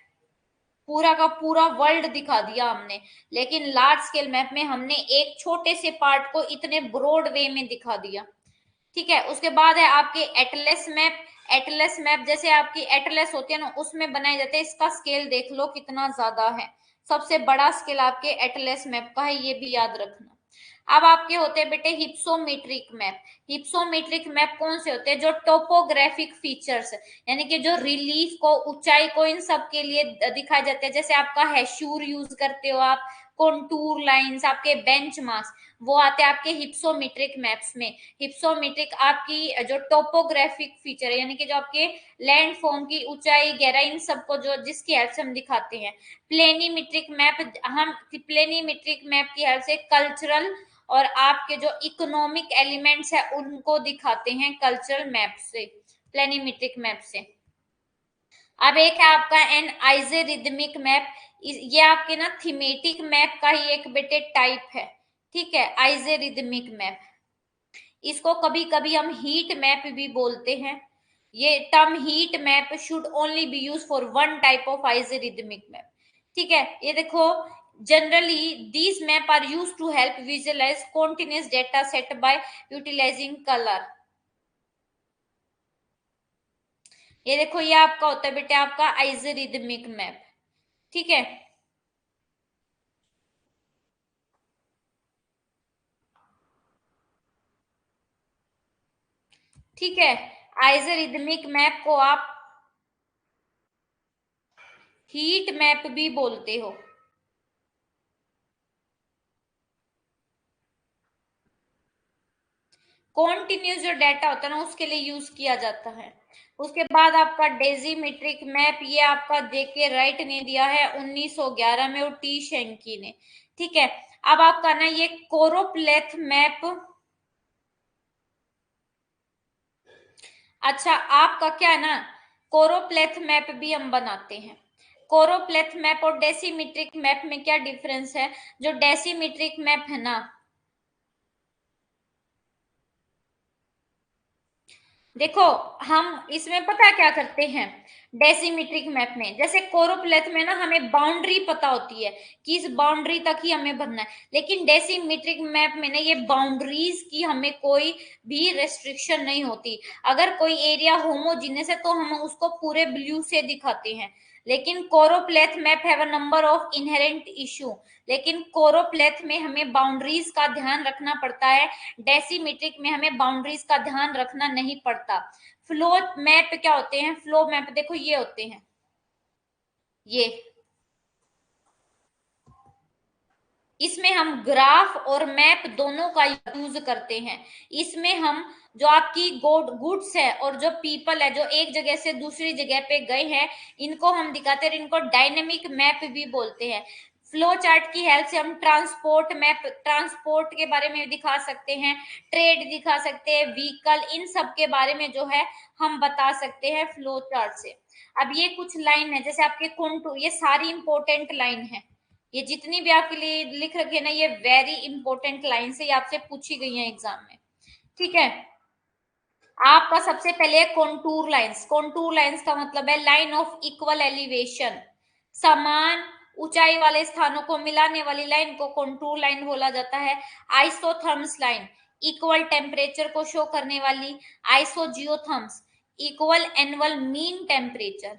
पूरा का पूरा वर्ल्ड दिखा दिया हमने। लेकिन लार्ज स्केल मैप में हमने एक छोटे से पार्ट को इतने ब्रॉड वे में दिखा दिया। ठीक है, उसके बाद है आपके एटलस मैप। एटलस मैप जैसे आपकी एटलस होती है ना, उसमें बनाए जाते हैं। इसका स्केल देख लो कितना ज्यादा है, सबसे बड़ा स्केल आपके एटलस मैप का है, ये भी याद रखना। अब आपके होते हैं बेटे हिप्सोमेट्रिक मैप। हिप्सोमेट्रिक मैप कौन से होते हैं, जो टोपोग्राफिक फीचर्स यानी कि जो रिलीफ को, ऊंचाई को, इन सब के लिए दिखाए जाते हैं। जैसे आपका हैशूर यूज करते हो आप, कॉन्टूर लाइंस, आपके बेंचमार्क्स, वो आते हैं आपके हिप्सोमेट्रिक मैप्स में। हिप्सोमेट्रिक आपकी जो टोपोग्राफिक फीचर है, यानी कि जो आपके लैंड फॉर्म की ऊंचाई, गहराई, इन सबको जो जिसकी हेल्प से हम दिखाते हैं। प्लेनीमेट्रिक मैप, हम प्लेनीमेट्रिक मैप की हेल्प से कल्चरल और आपके जो इकोनॉमिक एलिमेंट्स है उनको दिखाते हैं कल्चरल मैप से, प्लेनिमेट्रिक मैप से। अब एक है आपका एन आइजेरिदमिक मैप, ये आपके ना थीमेटिक मैप का ही एक बेटे टाइप है, ठीक है, आइजेरिदमिक मैप। इसको कभी कभी हम हीट मैप भी बोलते हैं। ये term heat map should only be use for one type of isarithmic map, ठीक है। ये देखो, generally these map are use to help visualize continuous data set by utilizing colour. ये देखो, ये आपका होता है बेटे आपका आइजेरिदमिक मैप, ठीक है। ठीक है, आइजेरिदमिक मैप को आप हीट मैप भी बोलते हो। कॉन्टिन्यूस जो डाटा होता है ना उसके लिए यूज किया जाता है। उसके बाद आपका डेजीमेट्रिक मैप, ये आपका देके राइट ने दिया है 1911 में और टी शेंकी ने, ठीक है। अब आपका ना ये कोरोप्लेथ मैप, अच्छा आपका क्या है ना, कोरोप्लेथ मैप भी हम बनाते हैं। कोरोप्लेथ मैप और डेसीमेट्रिक मैप में क्या डिफरेंस है? जो डेसीमेट्रिक मैप है ना, देखो हम इसमें पता क्या करते हैं, डेसीमेट्रिक मैप में जैसे कोरोप्लेथ में ना हमें बाउंड्री पता होती है कि इस बाउंड्री तक ही हमें भरना है, लेकिन डेसीमेट्रिक मैप में ना ये बाउंड्रीज की हमें कोई भी रेस्ट्रिक्शन नहीं होती। अगर कोई एरिया होमोजीनियस है तो हम उसको पूरे ब्लू से दिखाते हैं, लेकिन choropleth map have a number of inherent issue, लेकिन कोरोप्लेथ में हमें बाउंड्रीज का ध्यान रखना पड़ता है, डेसीमेट्रिक में हमें बाउंड्रीज का ध्यान रखना नहीं पड़ता। फ्लो मैप क्या होते हैं? फ्लो मैप देखो ये होते हैं, ये इसमें हम ग्राफ और मैप दोनों का यूज करते हैं। इसमें हम जो आपकी गुड्स है और जो पीपल है जो एक जगह से दूसरी जगह पे गए हैं इनको हम दिखाते हैं, इनको डायनेमिक मैप भी बोलते हैं। फ्लो चार्ट की हेल्प से हम ट्रांसपोर्ट मैप, ट्रांसपोर्ट के बारे में दिखा सकते हैं, ट्रेड दिखा सकते हैं, व्हीकल, इन सब के बारे में जो है हम बता सकते हैं फ्लो चार्ट से। अब ये कुछ लाइन है जैसे आपके कॉन्टूर, ये सारी इंपॉर्टेंट लाइन है, ये जितनी भी आपके लिए लिख रखी है ना ये वेरी इंपॉर्टेंट लाइन से आपसे पूछी गई है एग्जाम में, ठीक है। आपका सबसे पहले कॉन्टूर लाइंस, कॉन्टूर लाइंस का मतलब है लाइन ऑफ इक्वल एलिवेशन, समान ऊंचाई वाले स्थानों को मिलाने वाली लाइन को कॉन्टूर लाइन बोला जाता है। आइसोथर्म्स लाइन, इक्वल टेम्परेचर को शो करने वाली। Isogeotherms, equal annual mean temperature,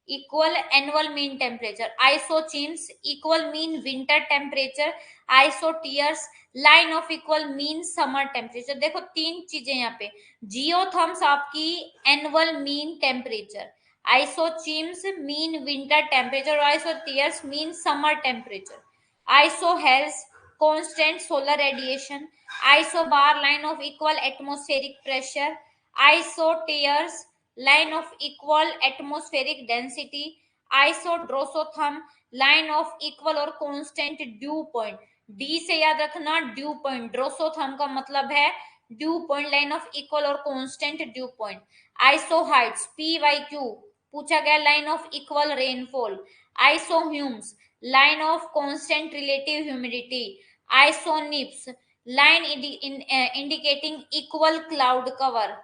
equal annual mean temperature. Isocheims, equal mean winter temperature. Isotheres, line of equal mean summer temperature. देखो तीन चीजें यहाँ पे, जियोथर्म्स आपकी annual mean temperature, isocheims mean winter temperature, isotheres mean summer temperature. Isohels, constant solar radiation. Isobar, line of equal atmospheric pressure. Isotheres, line of equal atmospheric density. Isodrosotherm, line of equal और constant dew point. D से याद रखना dew point, drosotherm का मतलब है dew point, line of equal और constant dew point. Isohyets, P Y Q पूछा गया, line of equal rainfall. Isohumes, line of constant relative humidity. Isonephs, line indicating equal cloud cover.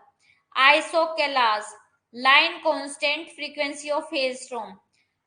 Isochalaz, line constant frequency of hail storm.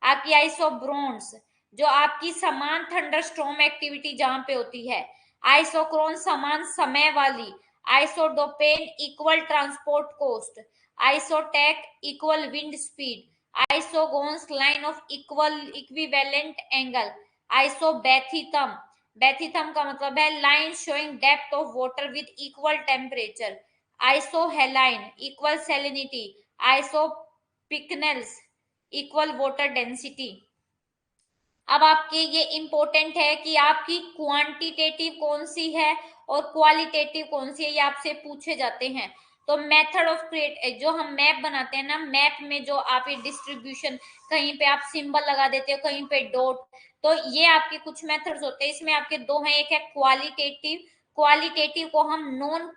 आपकी isobronts, जो आपकी समान thunder storm activity जहां पे होती है। आइसोक्रोन, समान समय वाली। Isodapane, equal transport cost. Isotach, equal wind speed. Isogons, line of equal equivalent angle. Isobathytherm, bathytherm का मतलब है line showing depth of water with equal temperature. Isohaline, equal salinity. Isopycnals, equal water density. अब आपके ये important है कि आपकी quantitative कौन सी है और क्वालिटेटिव कौन सी है, ये आपसे पूछे जाते हैं। तो मेथड ऑफ क्रिएट, जो हम मैप बनाते हैं ना, मैप में जो आप ये डिस्ट्रीब्यूशन, कहीं पे आप सिंबल लगा देते हो, कहीं पे डॉट, तो ये आपके कुछ मेथड्स होते हैं। इसमें आपके दो हैं, एक है क्वालिटेटिव, क्वालिटेटिव को हम नॉन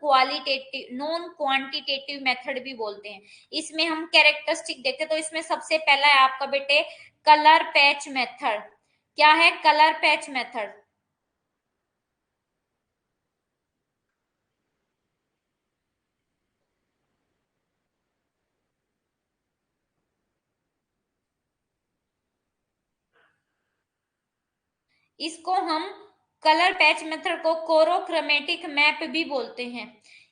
क्वांटिटेटिव मेथड भी बोलते हैं। इसमें हम कैरेक्टरिस्टिक देखते हैं, तो इसमें सबसे पहला है आपका बेटे कलर पैच मेथड। क्या है कलर पैच मेथड? इसको हम कलर पैच मेथड को कोरोक्रोमेटिक मैप भी बोलते हैं।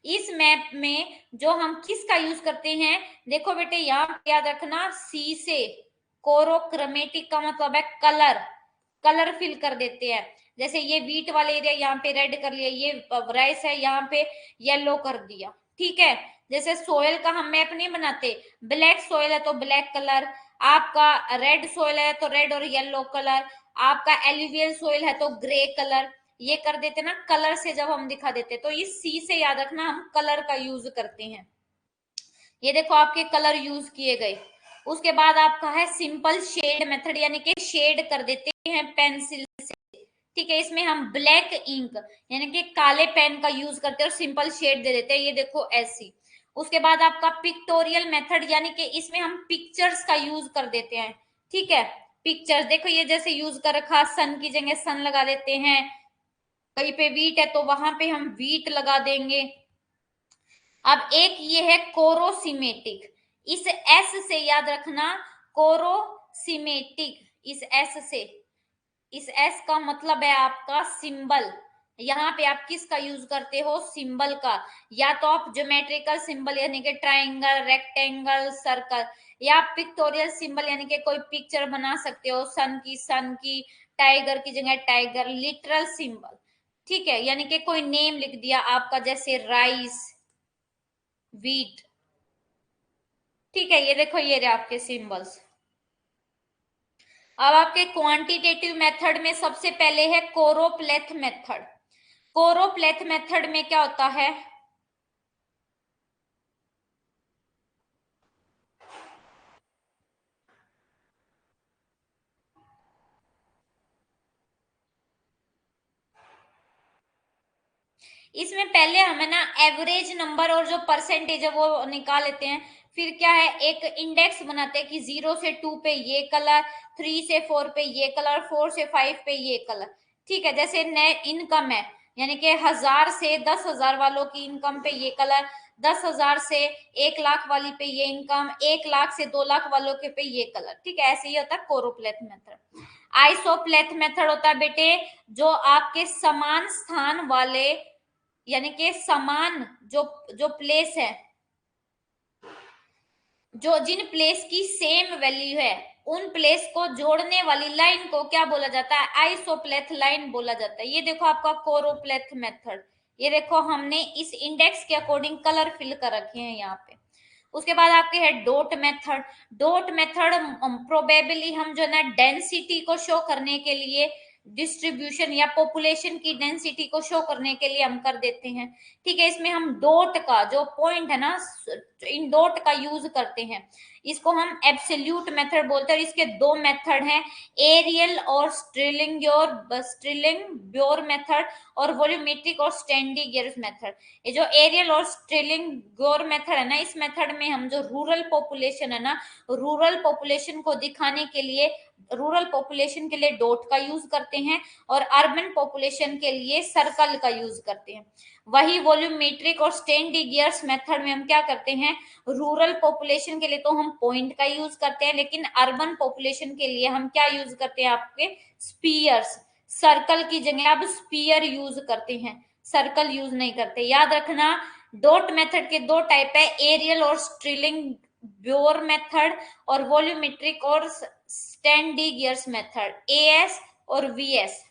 इस मैप में जो हम किसका यूज करते हैं, देखो बेटे यहाँ याद रखना, सी से कोरोक्रोमेटिक का मतलब है कलर फिल कर देते हैं। जैसे ये व्हीट वाले एरिया यहाँ पे रेड कर लिया, ये राइस है यहाँ पे येलो कर दिया, ठीक है। जैसे सोयल का हम मैप नहीं बनाते, ब्लैक सोयल है तो ब्लैक कलर, आपका रेड सोयल है तो रेड और येलो कलर, आपका एल्यूवियल सोइल है तो ग्रे कलर, ये कर देते ना कलर से जब हम दिखा देते। तो इस सी से याद रखना हम कलर का यूज करते हैं। ये देखो आपके कलर यूज किए गए। उसके बाद आपका है सिंपल शेड मेथड, यानी कि शेड कर देते हैं पेंसिल से, ठीक है। इसमें हम ब्लैक इंक यानी कि काले पेन का यूज करते हैं और सिंपल शेड दे देते हैं, ये देखो ऐसी। उसके बाद आपका पिक्टोरियल मेथड, यानी कि इसमें हम पिक्चर्स का यूज कर देते हैं, ठीक है। पिक्चर्स देखो ये जैसे यूज कर रखा, सन की जगह सन लगा देते हैं, कहीं पे वीट है तो वहां पे हम वीट लगा देंगे। अब एक ये है कोरोसिमेटिक, इस एस से याद रखना कोरोसिमेटिक, इस एस का मतलब है आपका सिंबल। यहाँ पे आप किसका यूज करते हो, सिंबल का, या तो आप ज्योमेट्रिकल सिंबल यानी कि ट्राइंगल, रेक्टेंगल, सर्कल, या पिक्टोरियल सिंबल यानी कि कोई पिक्चर बना सकते हो, सन की, टाइगर की जगह टाइगर, लिटरल सिंबल, ठीक है, यानी कि कोई नेम लिख दिया आपका, जैसे राइस, व्हीट, ठीक है। ये देखो ये रहे आपके सिंबल्स। अब आपके क्वांटिटेटिव मेथड में सबसे पहले है कोरोप्लेथ मेथड। कोरोप्लेथ मेथड में क्या होता है, इसमें पहले हमें ना एवरेज नंबर और जो परसेंटेज है वो निकाल लेते हैं। फिर क्या है, एक इंडेक्स बनाते हैं कि 0 से 2 पे ये कलर, 3 से 4 पे ये कलर, 4 से 5 पे ये कलर, ठीक है। जैसे इनकम है, यानी कि 1000 से 10,000 वालों की इनकम पे ये कलर, 10,000 से 1 लाख वाली पे ये इनकम, 1 लाख से 2 लाख वालों के पे ये कलर, ठीक है। ऐसे ही होता है कोरोप्लेथ मेथड। आइसोप्लेथ मेथड होता है बेटे जो आपके समान स्थान वाले, यानी कि समान जो जो प्लेस है, जो जिन प्लेस की सेम वैल्यू है, उन प्लेस को जोड़ने वाली लाइन को क्या बोला जाता है, आइसोप्लेथ लाइन बोला जाता है। ये देखो आपका कोरोप्लेथ मेथड, ये देखो हमने इस इंडेक्स के अकॉर्डिंग कलर फिल कर रखे हैं यहाँ पे। उसके बाद आपके है dot method. Dot method probably हम जो है ना डेंसिटी को शो करने के लिए, डिस्ट्रीब्यूशन या पॉपुलेशन की डेंसिटी को शो करने के लिए हम कर देते हैं, ठीक है। इसमें हम डॉट का जो पॉइंट है ना, इन डॉट का यूज करते हैं, इसको हम एब्सोल्यूट मेथड बोलते हैं। और इसके दो मेथड हैं, एरियल और स्ट्रिलिंग ब्योर मेथड, और वॉल्यूमेट्रिक और स्टैंडिगियर्स मेथड। ये जो एरियल और स्ट्रिलिंग ब्योर मेथड है ना, इस मेथड में हम जो रूरल पॉपुलेशन है ना, रूरल पॉपुलेशन को दिखाने के लिए, रूरल पॉपुलेशन के लिए डॉट का यूज करते हैं, और अर्बन पॉपुलेशन के लिए सर्कल का यूज करते हैं। वही वॉल्यूमेट्रिक और स्टैंडिगियर्स मेथड में हम क्या करते हैं, रूरल पॉपुलेशन के लिए तो हम पॉइंट का यूज करते हैं, लेकिन अर्बन पॉपुलेशन के लिए हम क्या यूज करते हैं, आपके स्पीयर्स, सर्कल की जगह आप स्पीयर यूज करते हैं, सर्कल यूज नहीं करते। याद रखना डॉट मेथड के दो टाइप है, एरियल और स्ट्रिलिंग ब्योर मेथड, और वॉल्यूमेट्रिक और स्टैंडिगियर्स मेथड, एएस और वीएस।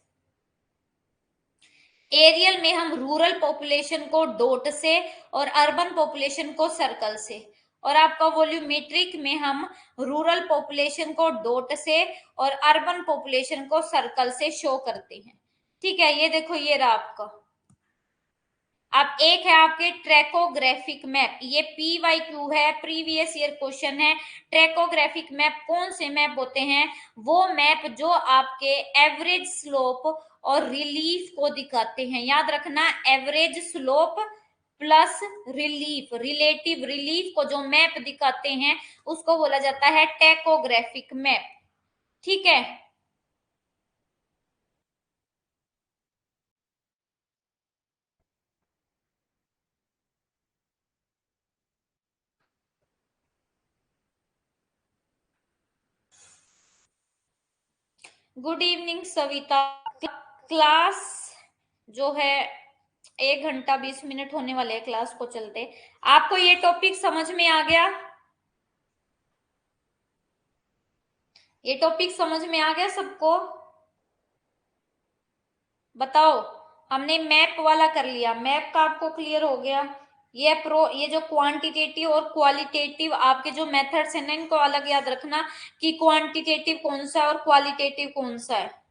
एरियल में हम रूरल पॉपुलेशन को डॉट से और अर्बन पॉपुलेशन को सर्कल से, और आपका वॉल्यूमेट्रिक में हम रूरल पॉपुलेशन को डॉट से और अर्बन पॉपुलेशन को सर्कल से शो करते हैं, ठीक है। ये देखो ये रहा आपका। अब एक है आपके ट्रैकोग्राफिक मैप, ये PYQ है, प्रीवियस ईयर क्वेश्चन है। ट्रैकोग्राफिक मैप कौन से मैप होते हैं, वो मैप जो आपके एवरेज स्लोप और रिलीफ को दिखाते हैं। याद रखना, average slope plus relief, relative relief को जो मैप दिखाते हैं उसको बोला जाता है टैकोग्राफिक मैप। ठीक है, गुड इवनिंग सविता। क्लास जो है 1 घंटा 20 मिनट होने वाले हैं क्लास को चलते। आपको ये टॉपिक समझ में आ गया? ये टॉपिक समझ में आ गया सबको? बताओ। हमने मैप वाला कर लिया, मैप का आपको क्लियर हो गया? ये जो क्वांटिटेटिव और क्वालिटेटिव आपके जो मेथड्स हैं ना, इनको अलग याद रखना कि क्वांटिटेटिव कौन सा है और क्वालिटेटिव कौन सा है।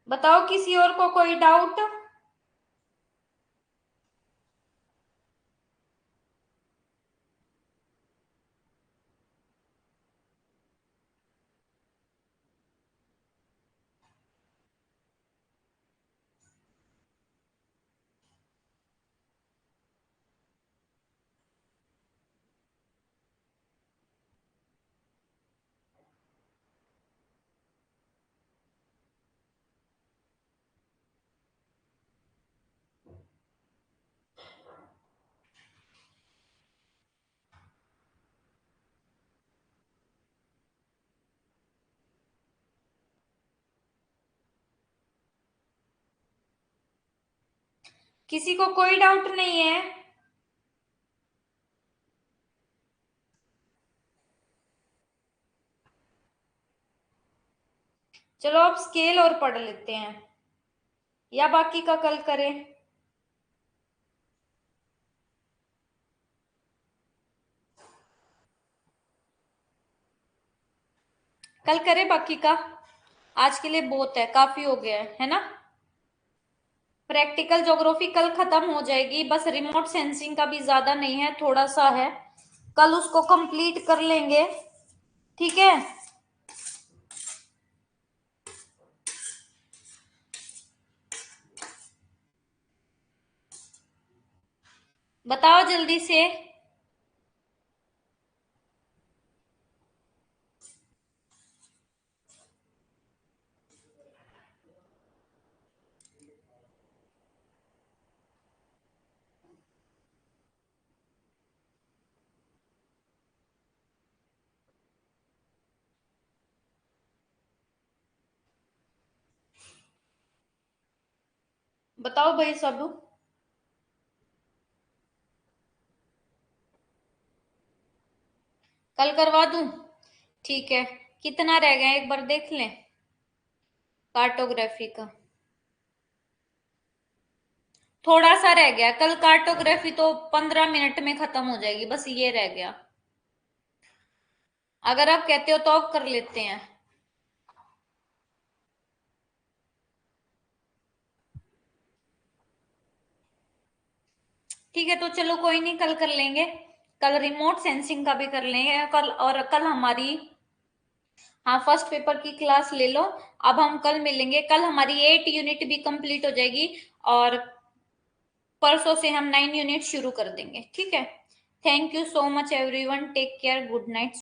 बताओ, किसी और को कोई डाउट? किसी को कोई डाउट नहीं है? चलो अब स्केल और पढ़ लेते हैं, या बाकी का कल करें? कल करें बाकी का, आज के लिए बहुत है, काफी हो गया है ना? प्रैक्टिकल ज्योग्राफी कल खत्म हो जाएगी, बस रिमोट सेंसिंग का भी ज्यादा नहीं है, थोड़ा सा है, कल उसको कंप्लीट कर लेंगे। ठीक है, बताओ जल्दी से। बताओ भाई सब। कल करवा दूं? ठीक है, कितना रह गया एक बार देख लें कार्टोग्राफी का। थोड़ा सा रह गया, कल कार्टोग्राफी तो 15 मिनट में खत्म हो जाएगी, बस ये रह गया। अगर आप कहते हो तो आप कर लेते हैं। ठीक है, तो चलो कोई नहीं, कल कर लेंगे। कल रिमोट सेंसिंग का भी कर लेंगे कल, और कल हमारी, हाँ, फर्स्ट पेपर की क्लास ले लो। अब हम कल मिलेंगे, कल हमारी 8 यूनिट भी कंप्लीट हो जाएगी और परसों से हम 9 यूनिट शुरू कर देंगे। ठीक है, thank you so much everyone, take care, good night.